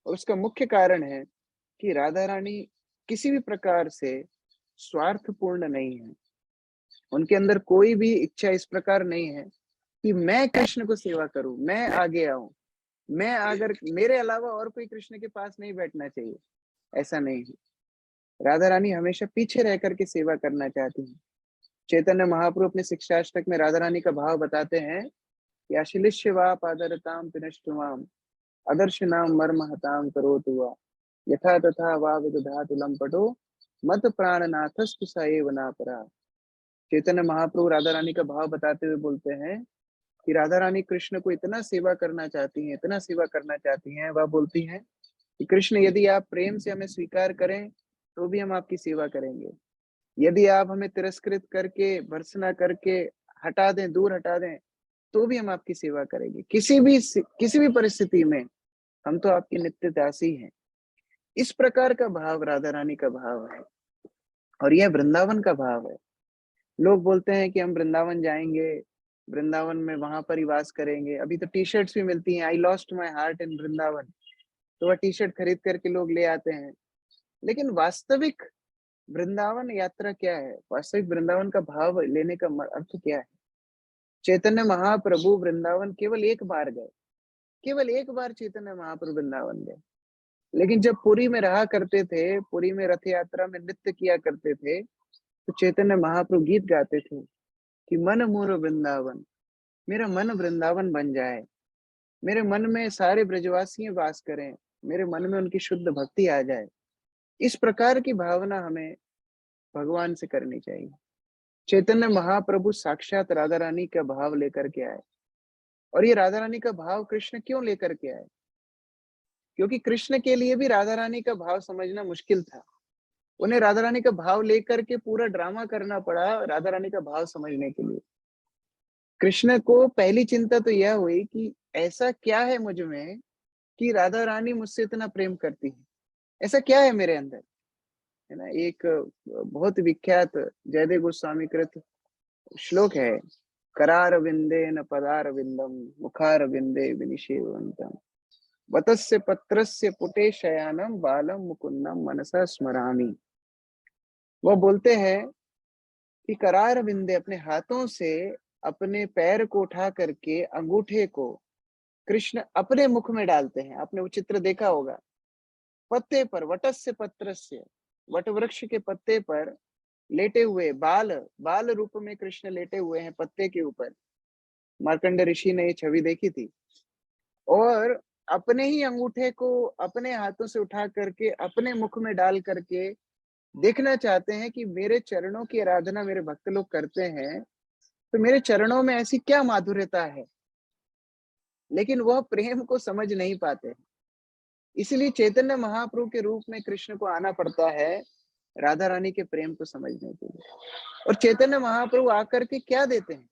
और उसका मुख्य कारण है कि राधा रानी किसी भी प्रकार से स्वार्थपूर्ण नहीं है। उनके अंदर कोई भी इच्छा इस प्रकार नहीं है कि मैं कृष्ण को सेवा करूँ, मैं आगे आऊँ, मैं अगर मेरे अलावा और कोई कृष्ण के पास नहीं बैठना चाहिए, ऐसा नहीं है। राधा रानी हमेशा पीछे रह कर के सेवा करना चाहती हैं। चैतन्य महाप्रभु अपने शिक्षाष्टक में राधा रानी का भाव बताते हैं कि आश्लिष्य वा पादरताम पिनष्टुमाम अदर्शनाम मर्महताम करोतु वा यथा तथा वा विदधातु लंपटो मत प्राणनाथस्तु स एव नापरा। चैतन्य महाप्रभु राधा रानी का भाव बताते हुए बोलते हैं कि राधा रानी कृष्ण को इतना सेवा करना चाहती हैं, इतना सेवा करना चाहती हैं, वह बोलती हैं कि कृष्ण, यदि आप प्रेम से हमें स्वीकार करें, तो भी हम आपकी सेवा करेंगे। यदि आप हमें तिरस्कृत करके, भर्त्सना करके हटा दें, दूर हटा दें, तो भी हम आपकी सेवा करेंगे। किसी भी परिस्थिति में हम तो आपकी नित्य दासी हैं। इस प्रकार का भाव राधा रानी का भाव है, और यह वृंदावन का भाव है। लोग बोलते हैं कि हम वृंदावन जाएँगे, वृंदावन में वहाँ पर ही वास करेंगे। अभी तो टी-शर्ट्स भी मिलती हैं, I lost my heart in Vrindavan. तो वह टी-शर्ट खरीद करके लोग ले आते हैं। लेकिन वास्तविक वृंदावन यात्रा क्या है? वास्तविक वृंदावन का भाव लेने का अर्थ क्या है? चैतन्य महाप्रभु वृंदावन केवल एक बार गए। केवल एक बार चैतन्य महाप्रभु वृंदावन गए। लेकिन जब पुरी में रहा करते थे, पुरी में रथ यात्रा में नृत्य किया करते थे, तो चैतन्य महाप्रभु गीत गाते थे कि मन मोर वृंदावन, मेरा मन वृंदावन बन जाए, मेरे मन में सारे ब्रजवासी वास करें, मेरे मन में उनकी शुद्ध भक्ति आ जाए। इस प्रकार की भावना हमें भगवान से करनी चाहिए। चैतन्य महाप्रभु साक्षात राधा रानी का भाव लेकर के आए, और ये राधा रानी का भाव कृष्ण क्यों लेकर के आए? क्योंकि कृष्ण के लिए भी राधा रानी का भाव समझना मुश्किल था। उन्हें राधा रानी का भाव लेकर के पूरा ड्रामा करना पड़ा राधा रानी का भाव समझने के लिए। कृष्ण को पहली चिंता तो यह हुई कि ऐसा क्या है मुझ में कि राधा रानी मुझसे इतना प्रेम करती है, ऐसा क्या है मेरे अंदर, है ना। एक बहुत विख्यात जयदेव गोस्वामी कृत श्लोक है, करार विंदे न पदार विंदम मुखार विंदे विनिषेवंतम वतस्य पत्रस्य पुटे शयानम बालम मुकुंदम मनसा स्मरामि। वो बोलते हैं कि करार विंदे, अपने हाथों से अपने पैर को उठा करके अंगूठे को कृष्ण अपने मुख में डालते हैं। आपने वो चित्र देखा होगा, पत्ते पर, वटस्य पत्रस्य, वट वृक्ष के पत्ते पर लेटे हुए, बाल बाल रूप में कृष्ण लेटे हुए हैं पत्ते के ऊपर। मार्कंड ऋषि ने ये छवि देखी थी, और अपने ही अंगूठे को अपने हाथों से उठा करके अपने मुख में डाल करके देखना चाहते हैं कि मेरे चरणों की आराधना मेरे भक्त लोग करते हैं, तो मेरे चरणों में ऐसी क्या माधुर्यता है, लेकिन वह प्रेम को समझ नहीं पाते। इसलिए चैतन्य महाप्रभु के रूप में कृष्ण को आना पड़ता है राधा रानी के प्रेम को समझने के लिए। और चैतन्य महाप्रभु आकर के क्या देते हैं?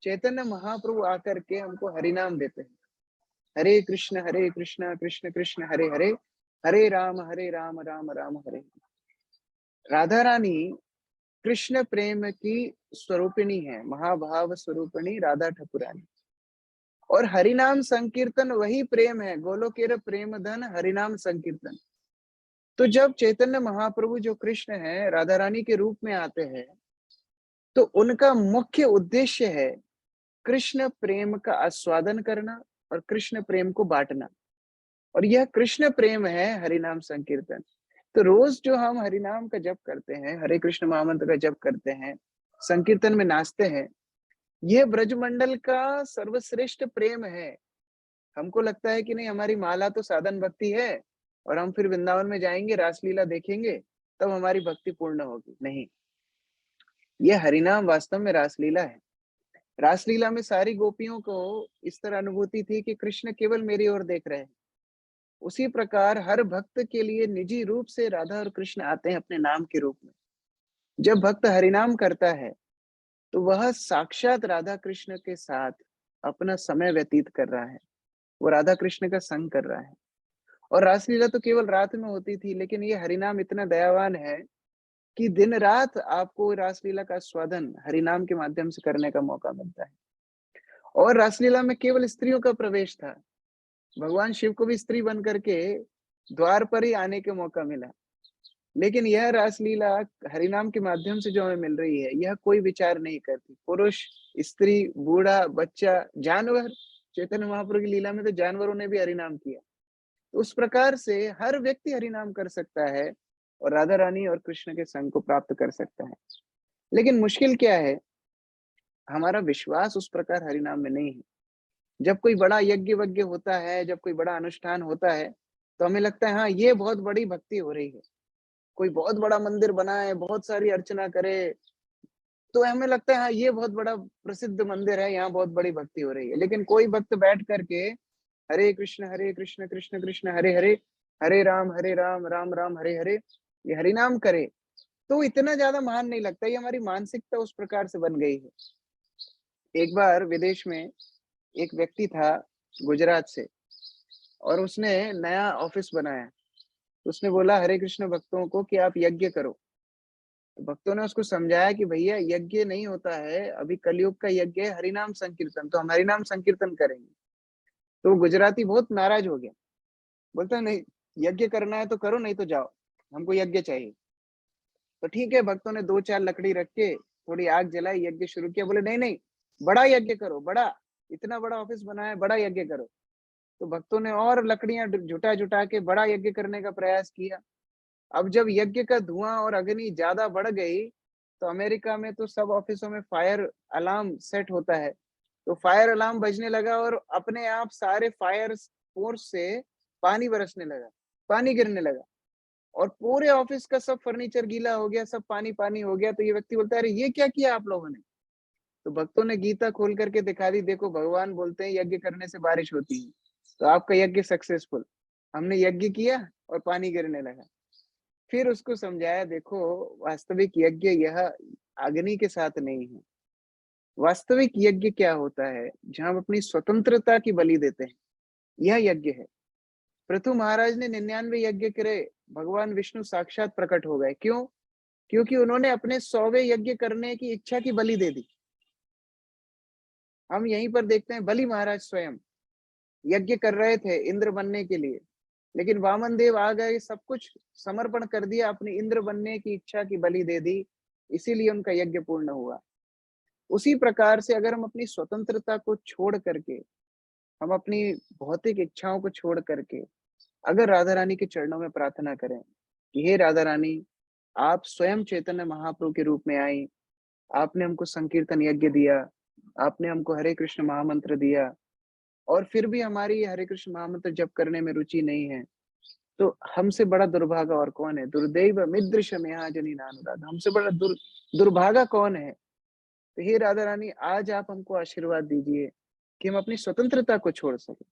चैतन्य महाप्रभु आकर के हमको हरि नाम देते हैं। हरे कृष्ण कृष्ण कृष्ण हरे हरे, हरे राम राम राम हरे। राधा रानी कृष्ण प्रेम की स्वरूपिणी है, महाभाव स्वरूपिणी राधा ठाकुरानी। और हरिनाम संकीर्तन वही प्रेम है, गोलोकेर प्रेम धन हरिनाम संकीर्तन। तो जब चैतन्य महाप्रभु जो कृष्ण है राधा रानी के रूप में आते हैं, तो उनका मुख्य उद्देश्य है कृष्ण प्रेम का आस्वादन करना और कृष्ण प्रेम को बांटना। और यह कृष्ण प्रेम है हरिनाम संकीर्तन। तो रोज जो हम हरिनाम का जप करते हैं, हरे कृष्ण महामंत्र का जप करते हैं, संकीर्तन में नाचते हैं, यह ब्रजमंडल का सर्वश्रेष्ठ प्रेम है। हमको लगता है कि नहीं, हमारी माला तो साधन भक्ति है और हम फिर वृंदावन में जाएंगे, रासलीला देखेंगे, तब हमारी भक्ति पूर्ण होगी। नहीं, यह हरिनाम वास्तव में रासलीला है। रासलीला में सारी गोपियों को इस तरह अनुभूति थी कि कृष्ण केवल मेरी ओर देख रहे हैं। उसी प्रकार हर भक्त के लिए निजी रूप से राधा और कृष्ण आते हैं अपने नाम के रूप में। जब भक्त हरिनाम करता है तो वह साक्षात राधा कृष्ण के साथ अपना समय व्यतीत कर रहा है, वो राधा कृष्ण का संग कर रहा है। और रासलीला तो केवल रात में होती थी, लेकिन ये हरिनाम इतना दयावान है कि दिन रात आपको रासलीला का स्वादन हरिनाम के माध्यम से करने का मौका मिलता है। और रासलीला में केवल स्त्रियों का प्रवेश था, भगवान शिव को भी स्त्री बन करके द्वार पर ही आने के मौका मिला। लेकिन यह रासलीला हरिनाम के माध्यम से जो हमें मिल रही है, यह कोई विचार नहीं करती, पुरुष स्त्री बूढ़ा बच्चा जानवर। चैतन्य महाप्रभु की लीला में तो जानवरों ने भी हरिनाम किया। तो उस प्रकार से हर व्यक्ति हरिनाम कर सकता है और राधा रानी और कृष्ण के संग को प्राप्त कर सकता है। लेकिन मुश्किल क्या है, हमारा विश्वास उस प्रकार हरिनाम में नहीं है। जब कोई बड़ा यज्ञ वज्ञ होता है, जब कोई बड़ा अनुष्ठान होता है, तो हमें लगता है हाँ ये बहुत बड़ी भक्ति हो रही है। कोई बहुत बड़ा मंदिर बनाए, बहुत सारी अर्चना करे, तो हमें लगता है हाँ ये बहुत बड़ा प्रसिद्ध मंदिर है, यहाँ बहुत बड़ी भक्ति हो रही है। लेकिन कोई भक्त बैठ करके हरे कृष्ण कृष्ण कृष्ण हरे हरे, हरे राम राम राम हरे हरे, ये हरिनाम करे, तो इतना ज्यादा महान नहीं लगता। ये हमारी मानसिकता उस प्रकार से बन गई है। एक बार विदेश में एक व्यक्ति था गुजरात से, और उसने नया ऑफिस बनाया। तो उसने बोला हरे कृष्ण भक्तों को कि आप यज्ञ करो। तो भक्तों ने उसको समझाया कि भैया यज्ञ नहीं होता है, अभी कलयुग का यज्ञ है हरिनाम संकीर्तन, तो हम हरिनाम संकीर्तन करेंगे। तो वो गुजराती बहुत नाराज हो गया, बोलता नहीं, यज्ञ करना है तो करो, नहीं तो जाओ, हमको यज्ञ चाहिए। तो ठीक है, भक्तों ने 2-4 लकड़ी रख के थोड़ी आग जलाई, यज्ञ शुरू किया। बोले नहीं नहीं, बड़ा यज्ञ करो, बड़ा, इतना बड़ा ऑफिस बनाया है, बड़ा यज्ञ करो। तो भक्तों ने और लकड़ियां जुटा जुटा के बड़ा यज्ञ करने का प्रयास किया। अब जब यज्ञ का धुआं और अग्नि ज्यादा बढ़ गई, तो अमेरिका में तो सब ऑफिसों में फायर अलार्म सेट होता है। तो फायर अलार्म बजने लगा और अपने आप सारे फायर फोर्स से पानी बरसने लगा, पानी गिरने लगा और पूरे ऑफिस का सब फर्नीचर गीला हो गया, सब पानी-पानी हो गया। तो ये व्यक्ति बोलता है, "अरे! ये क्या किया आप लोगों ने?" तो भक्तों ने गीता खोल करके दिखा दी, देखो भगवान बोलते हैं यज्ञ करने से बारिश होती है। तो आपका यज्ञ सक्सेसफुल। हमने यज्ञ किया और पानी गिरने लगा। फिर उसको समझाया, देखो वास्तविक यज्ञ यह अग्नि के साथ नहीं है। वास्तविक यज्ञ क्या होता है? जहाँ हम अपनी स्वतंत्रता की बलि देते हैं, यह यज्ञ है। पृथु महाराज ने 99 यज्ञ करे, भगवान विष्णु साक्षात प्रकट हो गए। क्यों? क्योंकि उन्होंने अपने 100वें यज्ञ करने की इच्छा की बलि दे दी। हम यहीं पर देखते हैं बलि महाराज स्वयं यज्ञ कर रहे थे इंद्र बनने के लिए, लेकिन वामन देव आ गए, सब कुछ समर्पण कर दिया, अपनी इंद्र बनने की इच्छा की बलि दे दी, इसीलिए उनका यज्ञ पूर्ण हुआ। उसी प्रकार से अगर हम अपनी स्वतंत्रता को छोड़ करके, हम अपनी भौतिक इच्छाओं को छोड़ करके, अगर राधा रानी के चरणों में प्रार्थना करें कि हे राधा रानी, आप स्वयं चैतन्य महाप्रभु के रूप में आई, आपने हमको संकीर्तन यज्ञ दिया, आपने हमको हरे कृष्ण महामंत्र दिया और फिर भी हमारी ये हरे कृष्ण महामंत्र जप करने में रुचि नहीं है, तो हमसे बड़ा दुर्भागा और कौन है? दुर्दैव मिदृश मेहाजनी नानुराग, हमसे बड़ा दुर्भागा कौन है? तो हे राधा रानी, आज आप हमको आशीर्वाद दीजिए कि हम अपनी स्वतंत्रता को छोड़ सकें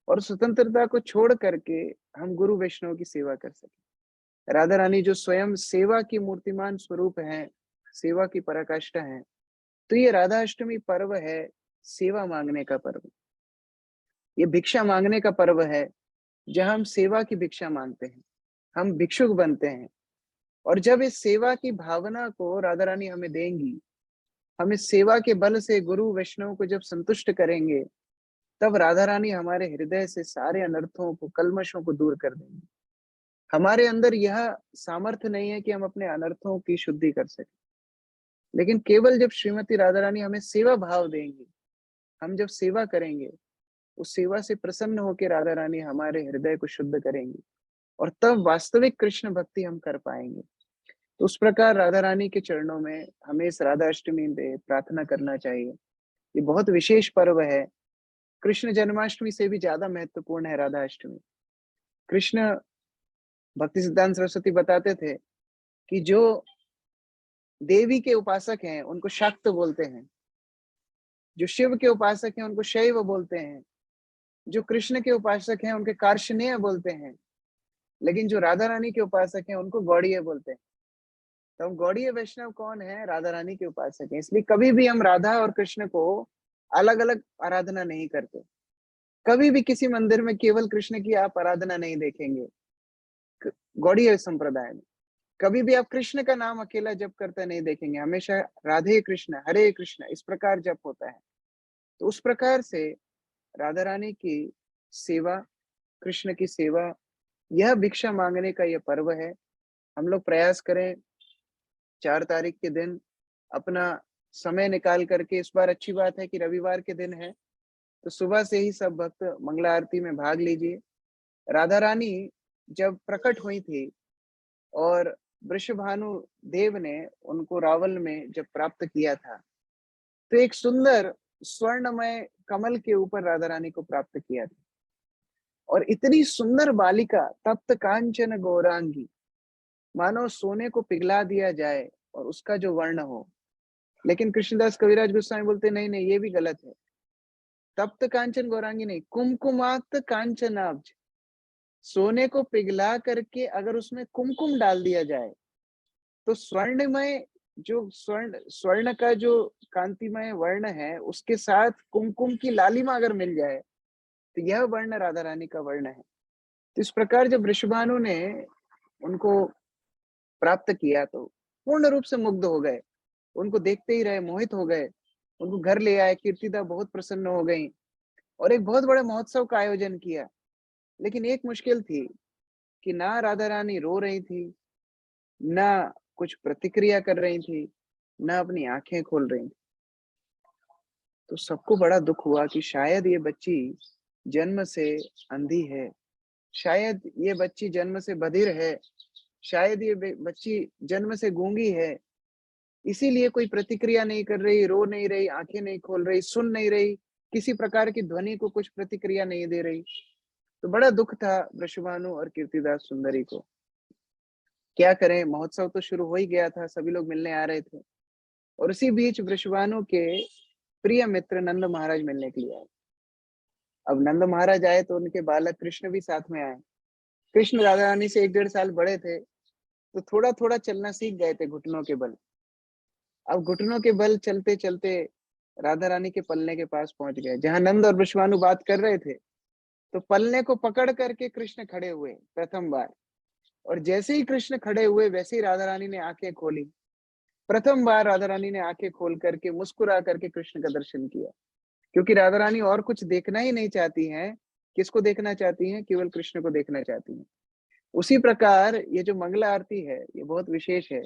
और स्वतंत्रता को छोड़ करके हम गुरु वैष्णव की सेवा कर सकें। राधा रानी जो स्वयं सेवा की मूर्तिमान स्वरूप हैं, सेवा की पराकाष्ठा हैं, तो ये राधा अष्टमी पर्व है, सेवा मांगने का पर्व। ये भिक्षा मांगने का पर्व है, जहाँ हम सेवा की भिक्षा मांगते हैं, हम भिक्षुक बनते हैं और जब इस सेवा की भावना को राधा रानी हमें देंगी, हम इस सेवा के बल से गुरु वैष्णव को जब संतुष्ट करेंगे, तब राधा रानी हमारे हृदय से सारे अनर्थों को, कल्मशों को दूर कर देंगी। हमारे अंदर यह सामर्थ्य नहीं है कि हम अपने अनर्थों की शुद्धि कर सकें, लेकिन केवल जब श्रीमती राधा रानी हमें सेवा भाव देंगी, हम जब सेवा करेंगे, उस सेवा से प्रसन्न होकर राधा रानी हमारे हृदय को शुद्ध करेंगी और तब वास्तविक कृष्ण भक्ति हम कर पाएंगे। तो उस प्रकार राधा रानी के चरणों में हमें इस राधा अष्टमी पे प्रार्थना करना चाहिए। ये बहुत विशेष पर्व है। कृष्ण जन्माष्टमी से भी ज्यादा महत्वपूर्ण है राधा अष्टमी। कृष्ण भक्ति सिद्धांत सरस्वती बताते थे कि जो देवी के उपासक हैं उनको शाक्त बोलते हैं, जो शिव के उपासक हैं उनको शैव बोलते हैं, जो कृष्ण के उपासक हैं उनके कार्ष्णेय बोलते हैं, लेकिन जो राधा रानी के उपासक हैं उनको गौड़ीय बोलते हैं। तो हम गौड़ीय वैष्णव कौन है? राधा रानी के उपासक हैं। इसलिए कभी भी हम राधा और कृष्ण को अलग अलग आराधना नहीं करते। कभी भी किसी मंदिर में केवल कृष्ण की आप आराधना नहीं देखेंगे गौड़ीय संप्रदाय में। कभी भी आप कृष्ण का नाम अकेला जप करते नहीं देखेंगे, हमेशा राधे कृष्ण हरे कृष्ण इस प्रकार जप होता है। तो उस प्रकार से राधा रानी की सेवा, कृष्ण की सेवा, यह भिक्षा मांगने का यह पर्व है। हम लोग प्रयास करें 4 तारीख के दिन अपना समय निकाल करके, इस बार अच्छी बात है कि रविवार के दिन है, तो सुबह से ही सब भक्त मंगला आरती में भाग लीजिए। राधा रानी जब प्रकट हुई थी और वृषभानु देव ने उनको रावल में जब प्राप्त किया था, तो एक सुंदर स्वर्णमय कमल के ऊपर राधा रानी को प्राप्त किया था और इतनी सुंदर बालिका, तप्त कांचन गौरांगी, मानो सोने को पिघला दिया जाए और उसका जो वर्ण हो। लेकिन कृष्णदास कविराज गोस्वामी बोलते नहीं नहीं, ये भी गलत है। तप्त कांचन गौरांगी नहीं, कुमकुमाक्त कांचनाब्ज, सोने को पिघला करके अगर उसमें कुमकुम डाल दिया जाए, तो स्वर्णमय जो स्वर्ण स्वर्ण का जो कांतिमय वर्ण है, उसके साथ कुमकुम की लालिमा अगर मिल जाए, तो यह वर्ण राधा रानी का वर्ण है। तो इस प्रकार जब वृषभानु ने उनको प्राप्त किया, तो पूर्ण रूप से मुग्ध हो गए। उनको देखते ही रहे, मोहित हो गए। उनको घर ले आए, कीर्तिदा बहुत प्रसन्न हो गई और एक बहुत बड़े महोत्सव का आयोजन किया। लेकिन एक मुश्किल थी कि ना राधा रानी रो रही थी, ना कुछ प्रतिक्रिया कर रही थी, ना अपनी आँखें खोल रही थी। तो सबको बड़ा दुःख हुआ कि शायद ये बच्ची जन्म से अंधी है, शायद ये बच्ची जन्म से बधिर है, शायद ये बच्ची जन्म से गूंगी है। इसीलिए कोई प्रतिक्रिया नहीं कर रही, रो नहीं रही, आंखें नहीं खोल रही, सुन नहीं रही, किसी प्रकार की ध्वनि को कुछ प्रतिक्रिया नहीं दे रही। तो बड़ा दुख था वृषभानु और कीर्तिदास सुंदरी को। क्या करें, महोत्सव तो शुरू हो ही गया था, सभी लोग मिलने आ रहे थे और उसी बीच वृषभानु के प्रिय मित्र नंद महाराज मिलने के लिए आए। अब नंद महाराज आए तो उनके बालक कृष्ण भी साथ में आए। कृष्ण राधा रानी से 1-1.5 साल बड़े थे, तो थोड़ा थोड़ा चलना सीख गए थे घुटनों के बल। अब घुटनों के बल चलते चलते राधा रानी के पलने के पास पहुंच गए, जहां नंद और वृषभानु बात कर रहे थे। तो पलने को पकड़ करके कृष्ण खड़े हुए प्रथम बार, और जैसे ही कृष्ण खड़े हुए वैसे ही राधा रानी ने आंखें खोली। प्रथम बार राधा रानी ने आंखें खोल करके मुस्कुरा करके कृष्ण का दर्शन किया, क्योंकि राधा रानी और कुछ देखना ही नहीं चाहती हैं। किसको देखना चाहती हैं? केवल कृष्ण को देखना चाहती हैं। उसी प्रकार ये जो मंगला आरती है, ये बहुत विशेष है,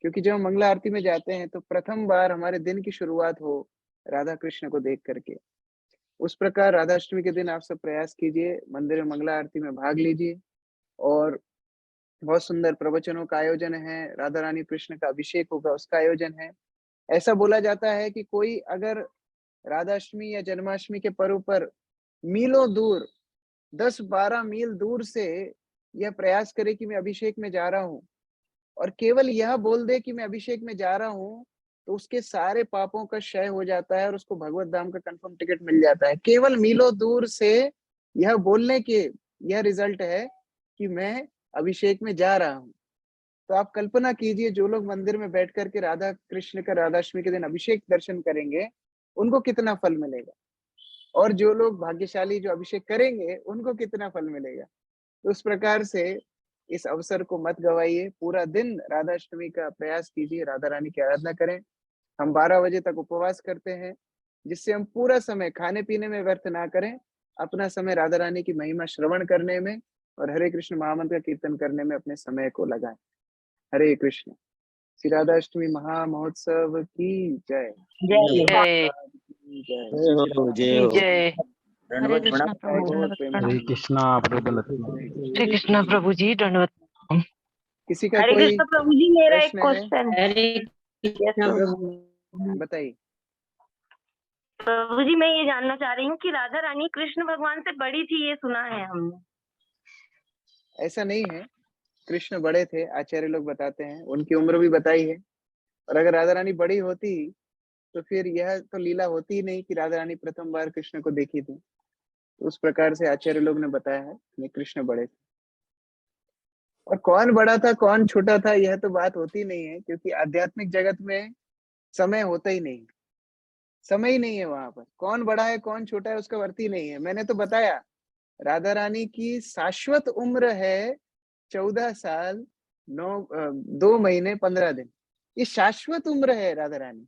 क्योंकि जब हम मंगला आरती में जाते हैं तो प्रथम बार हमारे दिन की शुरुआत हो राधा कृष्ण को देख करके। उस प्रकार राधाष्टमी के दिन आप सब प्रयास कीजिए, मंदिर में मंगला आरती में भाग लीजिए। और बहुत सुंदर प्रवचनों का आयोजन है, राधा रानी कृष्ण का अभिषेक होगा उसका आयोजन है। ऐसा बोला जाता है कि कोई अगर राधाष्टमी या जन्माष्टमी के पर्व पर मीलों दूर, 10-12 मील दूर से यह प्रयास करे कि मैं अभिषेक में जा रहा हूँ, और केवल यह बोल दे कि मैं अभिषेक में जा रहा हूँ, तो उसके सारे पापों का क्षय हो जाता है और उसको भगवत धाम का कंफर्म टिकट मिल जाता है। केवल मीलों दूर से यह बोलने के यह रिजल्ट है कि मैं अभिषेक में जा रहा हूँ। तो आप कल्पना कीजिए, जो लोग मंदिर में बैठ कर के राधा कृष्ण का राधाष्टमी के दिन अभिषेक दर्शन करेंगे, उनको कितना फल मिलेगा, और जो लोग भाग्यशाली जो अभिषेक करेंगे, उनको कितना फल मिलेगा। तो उस प्रकार से इस अवसर को मत गवाइए, पूरा दिन राधाष्टमी का प्रयास कीजिए, राधा रानी की आराधना करें। हम 12 बजे तक उपवास करते हैं, जिससे हम पूरा समय खाने-पीने में व्यर्थ ना करें, अपना समय राधा रानी की महिमा श्रवण करने में और हरे कृष्ण महामंत्र का कीर्तन करने में अपने समय को लगाएँ। हरे कृष्ण। श्री राधाष्टमी महामहोत्सव की जय। जय जय प्रभुपाद की जय। जय हो जय हो जय। हरे दंडवत कृष्णा प्रणाम प्रभु, बहुत दंडवत प्रेम प्रणाम। हरे से। कृष्णा प्रबल हरे कृष्ण। श्री कृष्णा प्रभु जी दंडवत। किसी का हरे कोई कृष्णा प्रभु जी, मेरा एक प्रश्न है? क्वेश्चन। हरे यस कृष्ण प्रभु। प्रभु। बताइए। प्रभु जी, मैं ये जानना चाह रही हूँ कि राधा रानी कृष्ण भगवान से बड़ी थी, ये सुना है हमने। ऐसा नहीं है, कृष्ण बड़े थे, आचार्य लोग बताते हैं, उनकी उम्र भी बताई है। और अगर राधा रानी बड़ी होती तो फिर यह तो लीला होती ही नहीं कि राधा रानी प्रथम बार कृष्ण को देखी थी। तो उस प्रकार से आचार्य लोग ने बताया है कि कृष्ण बड़े थे। और कौन बड़ा था कौन छोटा था यह तो बात होती नहीं है, क्योंकि आध्यात्मिक जगत में समय होता ही नहीं, समय ही नहीं है। वहां पर कौन बड़ा है कौन छोटा है उसका अर्थ ही नहीं है। मैंने तो बताया, राधा रानी की शाश्वत उम्र है 14 साल 2 महीने 15 दिन। ये शाश्वत उम्र है राधा रानी।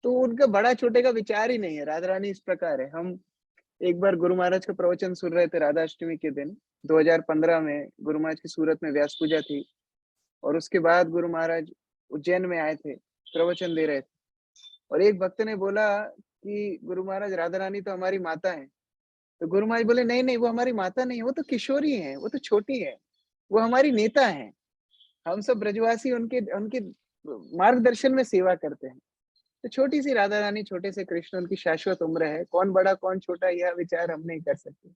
तो उनका बड़ा छोटे का विचार ही नहीं है। राधा रानी इस प्रकार है। हम एक बार गुरु महाराज का प्रवचन सुन रहे थे राधाष्टमी के दिन, 2015 में गुरु महाराज की सूरत में व्यास पूजा थी, और उसके बाद गुरु महाराज उज्जैन में आए थे, प्रवचन दे रहे थे। और एक भक्त ने बोला कि गुरु महाराज, राधा रानी तो हमारी माता है। तो गुरु महाराज बोले, नहीं नहीं, वो हमारी माता नहीं है, वो तो किशोरी है, वो तो छोटी है, वो हमारी नेता है। हम सब ब्रजवासी उनके उनके मार्गदर्शन में सेवा करते हैं। तो छोटी सी राधा रानी, छोटे से कृष्ण, उनकी शाश्वत उम्र है। कौन बड़ा कौन छोटा यह विचार हम नहीं कर सकते।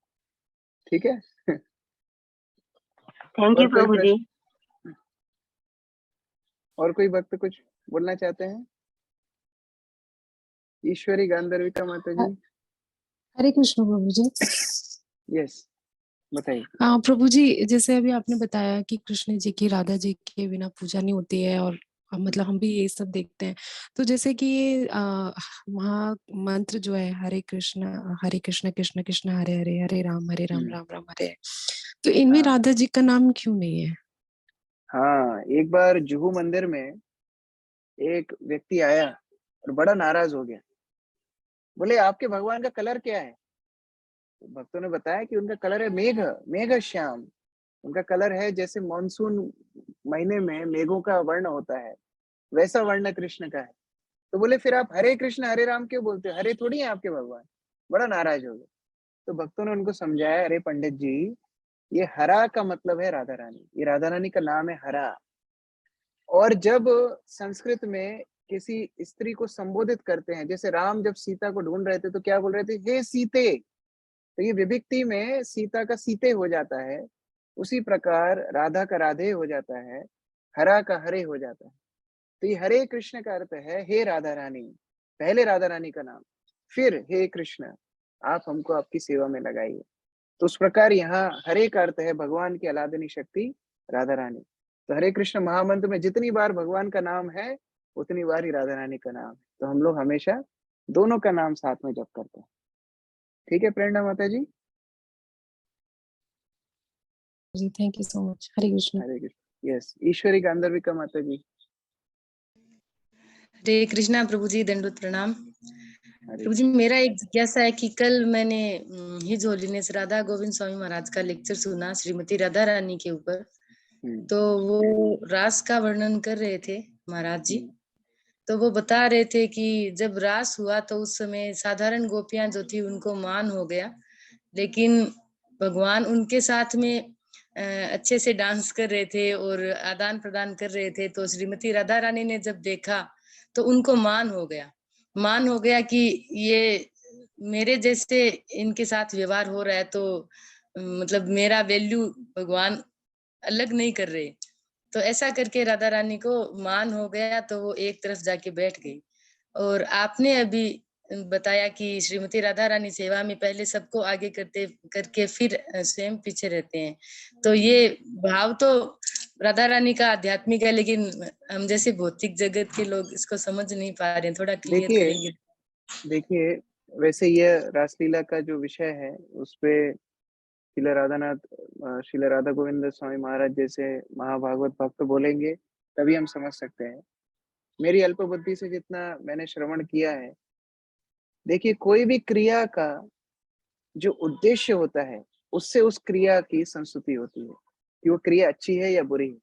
ठीक है। थैंक और यू कोई प्रभु जी। प्रश्न? और कोई भक्त कुछ बोलना चाहते हैं? ईश्वरी गांधर्विका माता जी। हरे कृष्ण प्रभु जी। यस, बताइए। हाँ प्रभु जी, जैसे अभी आपने बताया कि कृष्ण जी की राधा जी के बिना पूजा नहीं होती है, और मतलब हम भी ये सब देखते हैं। तो जैसे कि ये महा मंत्र जो है हरे कृष्ण कृष्ण कृष्ण हरे हरे, हरे राम राम राम हरे, तो इनमें हाँ राधा जी का नाम क्यों नहीं है? हाँ, एक बार जुहू मंदिर में एक व्यक्ति आया और बड़ा नाराज हो गया। बोले, आपके भगवान का कलर क्या है? तो भक्तों ने बताया कि उनका कलर है मेघ, मेघ श्याम। उनका कलर है जैसे मॉनसून महीने में मेघों का वर्ण होता है, वैसा वर्ण कृष्ण का है। तो बोले, फिर आप हरे कृष्ण हरे राम क्यों बोलते हो? हरे थोड़ी है आपके भगवान। बड़ा नाराज हो गया। तो भक्तों ने उनको समझाया, अरे पंडित जी, ये हरा का मतलब है राधा रानी। ये राधा रानी का नाम है हरा। और जब संस्कृत में किसी स्त्री को संबोधित करते हैं, जैसे राम जब सीता को ढूंढ रहे थे तो क्या बोल रहे थे, हे सीते। तो ये विभक्ति में सीता का सीते हो जाता है, उसी प्रकार राधा का राधे हो जाता है, हरा का हरे हो जाता है। तो ये हरे कृष्ण का अर्थ है हे राधा रानी, पहले राधा रानी का नाम, फिर हे कृष्ण आप हमको आपकी सेवा में लगाइए। तो उस प्रकार यहाँ हरे का अर्थ है भगवान की अलादनी शक्ति राधा रानी। तो हरे कृष्ण महामंत्र में जितनी बार भगवान का नाम है उतनी बार ही राधा रानी का नाम है। तो हम लोग हमेशा दोनों का नाम साथ में जप करते हैं। ठीक है प्रेरणा माता जी। जी, thank you so much. Hare Krishna. Hare Krishna. Yes, Ishwari Gandharvika माता जी। हरे कृष्णा प्रभु जी, दंडवत प्रणाम। हरे प्रभु जी, मेरा एक जिज्ञासा है कि कल मैंने हिज होलीनेस राधा गोविंद स्वामी महाराज का लेक्चर सुना श्रीमती राधा रानी के ऊपर। तो वो रास का वर्णन कर रहे थे महाराज जी। तो वो बता रहे थे कि जब रास हुआ तो उस समय साधारण गोपियां जो थी उनको मान हो गया, लेकिन भगवान उनके साथ में अच्छे से डांस कर रहे थे और आदान प्रदान कर रहे थे। तो श्रीमती राधा रानी ने जब देखा तो उनको मान हो गया कि ये मेरे जैसे इनके साथ व्यवहार हो रहा है, तो मतलब मेरा वैल्यू भगवान अलग नहीं कर रहे। तो ऐसा करके राधा रानी को मान हो गया, तो वो एक तरफ जाके बैठ गई। और आपने अभी बताया कि श्रीमती राधा रानी सेवा में पहले सबको आगे करके फिर स्वयं पीछे रहते हैं। तो ये भाव तो राधा रानी का आध्यात्मिक है, लेकिन हम जैसे भौतिक जगत के लोग इसको समझ नहीं पा रहे हैं। थोड़ा क्लियर करेंगे? देखिए वैसे यह रासलीला का जो विषय है उस पे श्रील राधा गोविंद स्वामी महाराज जैसे महाभागवत भक्त बोलेंगे तभी हम समझ सकते हैं। मेरी अल्प बुद्धि से जितना मैंने श्रवण किया है, देखिए कोई भी क्रिया का जो उद्देश्य होता है उससे उस क्रिया की संस्तुति होती है कि वो क्रिया अच्छी है या बुरी है।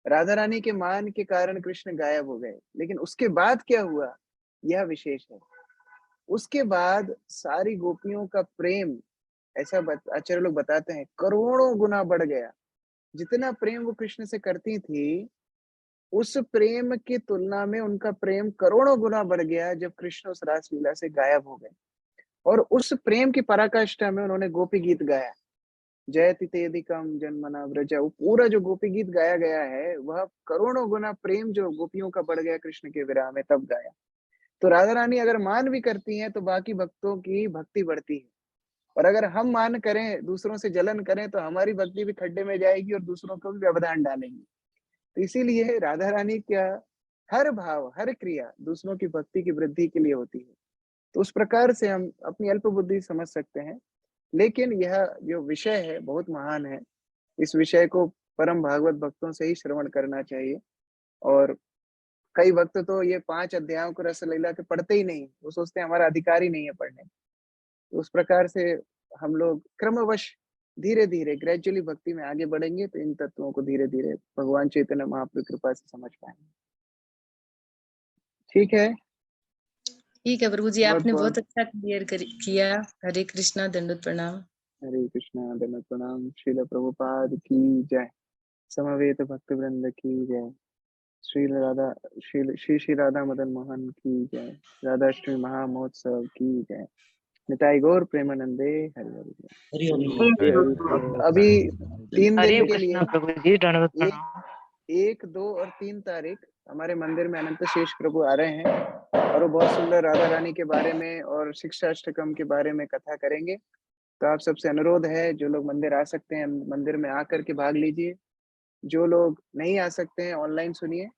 राधा रानी के मान के कारण कृष्ण गायब हो गए, लेकिन उसके बाद क्या हुआ यह विशेष है। उसके बाद सारी गोपियों का प्रेम, ऐसा आचार्य लोग बताते हैं, करोड़ों गुना बढ़ गया। जितना प्रेम वो कृष्ण से करती थी, उस प्रेम की तुलना में उनका प्रेम करोड़ों गुना बढ़ गया जब कृष्ण उस रासलीला से गायब हो गए। और उस प्रेम की पराकाष्ठा में उन्होंने गोपी गीत गाया, जयति तेदिकम जन्मना व्रजा। वो पूरा जो गोपी गीत गाया गया है वह करोड़ों गुना प्रेम जो गोपियों का बढ़ गया कृष्ण के विरह में, तब गाया। तो राधा रानी अगर मान भी करती हैं तो बाकी भक्तों की भक्ति बढ़ती है, और अगर हम मान करें, दूसरों से जलन करें, तो हमारी भक्ति भी खड्डे में जाएगी और दूसरों को भी व्यवधान डालेंगे। तो इसीलिए राधा रानी का हर भाव, हर क्रिया दूसरों की भक्ति की वृद्धि के लिए होती है। तो उस प्रकार से हम अपनी अल्प बुद्धि समझ सकते हैं, लेकिन यह जो विषय है बहुत महान है। इस विषय को परम भागवत भक्तों से ही श्रवण करना चाहिए। और कई भक्त तो ये 5 अध्यायों को रसलीला के पढ़ते ही नहीं, वो सोचते हैं हमारा अधिकार ही नहीं है पढ़ने। तो उस प्रकार से हम लोग क्रमवश धीरे धीरे ग्रेजुअली भक्ति में आगे बढ़ेंगे तो इन तत्वों को धीरे धीरे भगवान चैतन्य महाप्रभु की कृपा से समझ पाएंगे। ठीक है, ठीक है प्रभु जी, आपने बहुत बहुत अच्छा क्लियर किया। हरे कृष्णा, दंडवत प्रणाम। हरे कृष्णा, दंडवत प्रणाम। श्रील प्रभुपाद की जय, समवेत भक्त वृंद की जय, श्री राधा मदन मोहन की जय, राधाष्टमी महामहोत्सव की जय, निताई गौर प्रेमानंदे। हरि हरि। अभी 3 हरे दिन के कृष्णा लिए प्रभु जी, दंडवत एक प्रणाम। 1, 2 और 3 तारीख हमारे मंदिर में अनंत शेष प्रभु आ रहे हैं और वो बहुत सुंदर राधा रानी के बारे में और शिक्षाष्टकम के बारे में कथा करेंगे। तो आप सबसे अनुरोध है, जो लोग मंदिर आ सकते हैं मंदिर में आकर के भाग लीजिए, जो लोग नहीं आ सकते हैं ऑनलाइन सुनिए।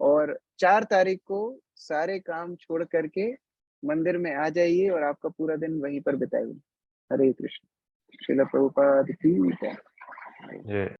और 4 तारीख को सारे काम छोड़ करके मंदिर में आ जाइए और आपका पूरा दिन वहीं पर बिताइए। हरे कृष्ण। श्रील प्रभुपाद की जय।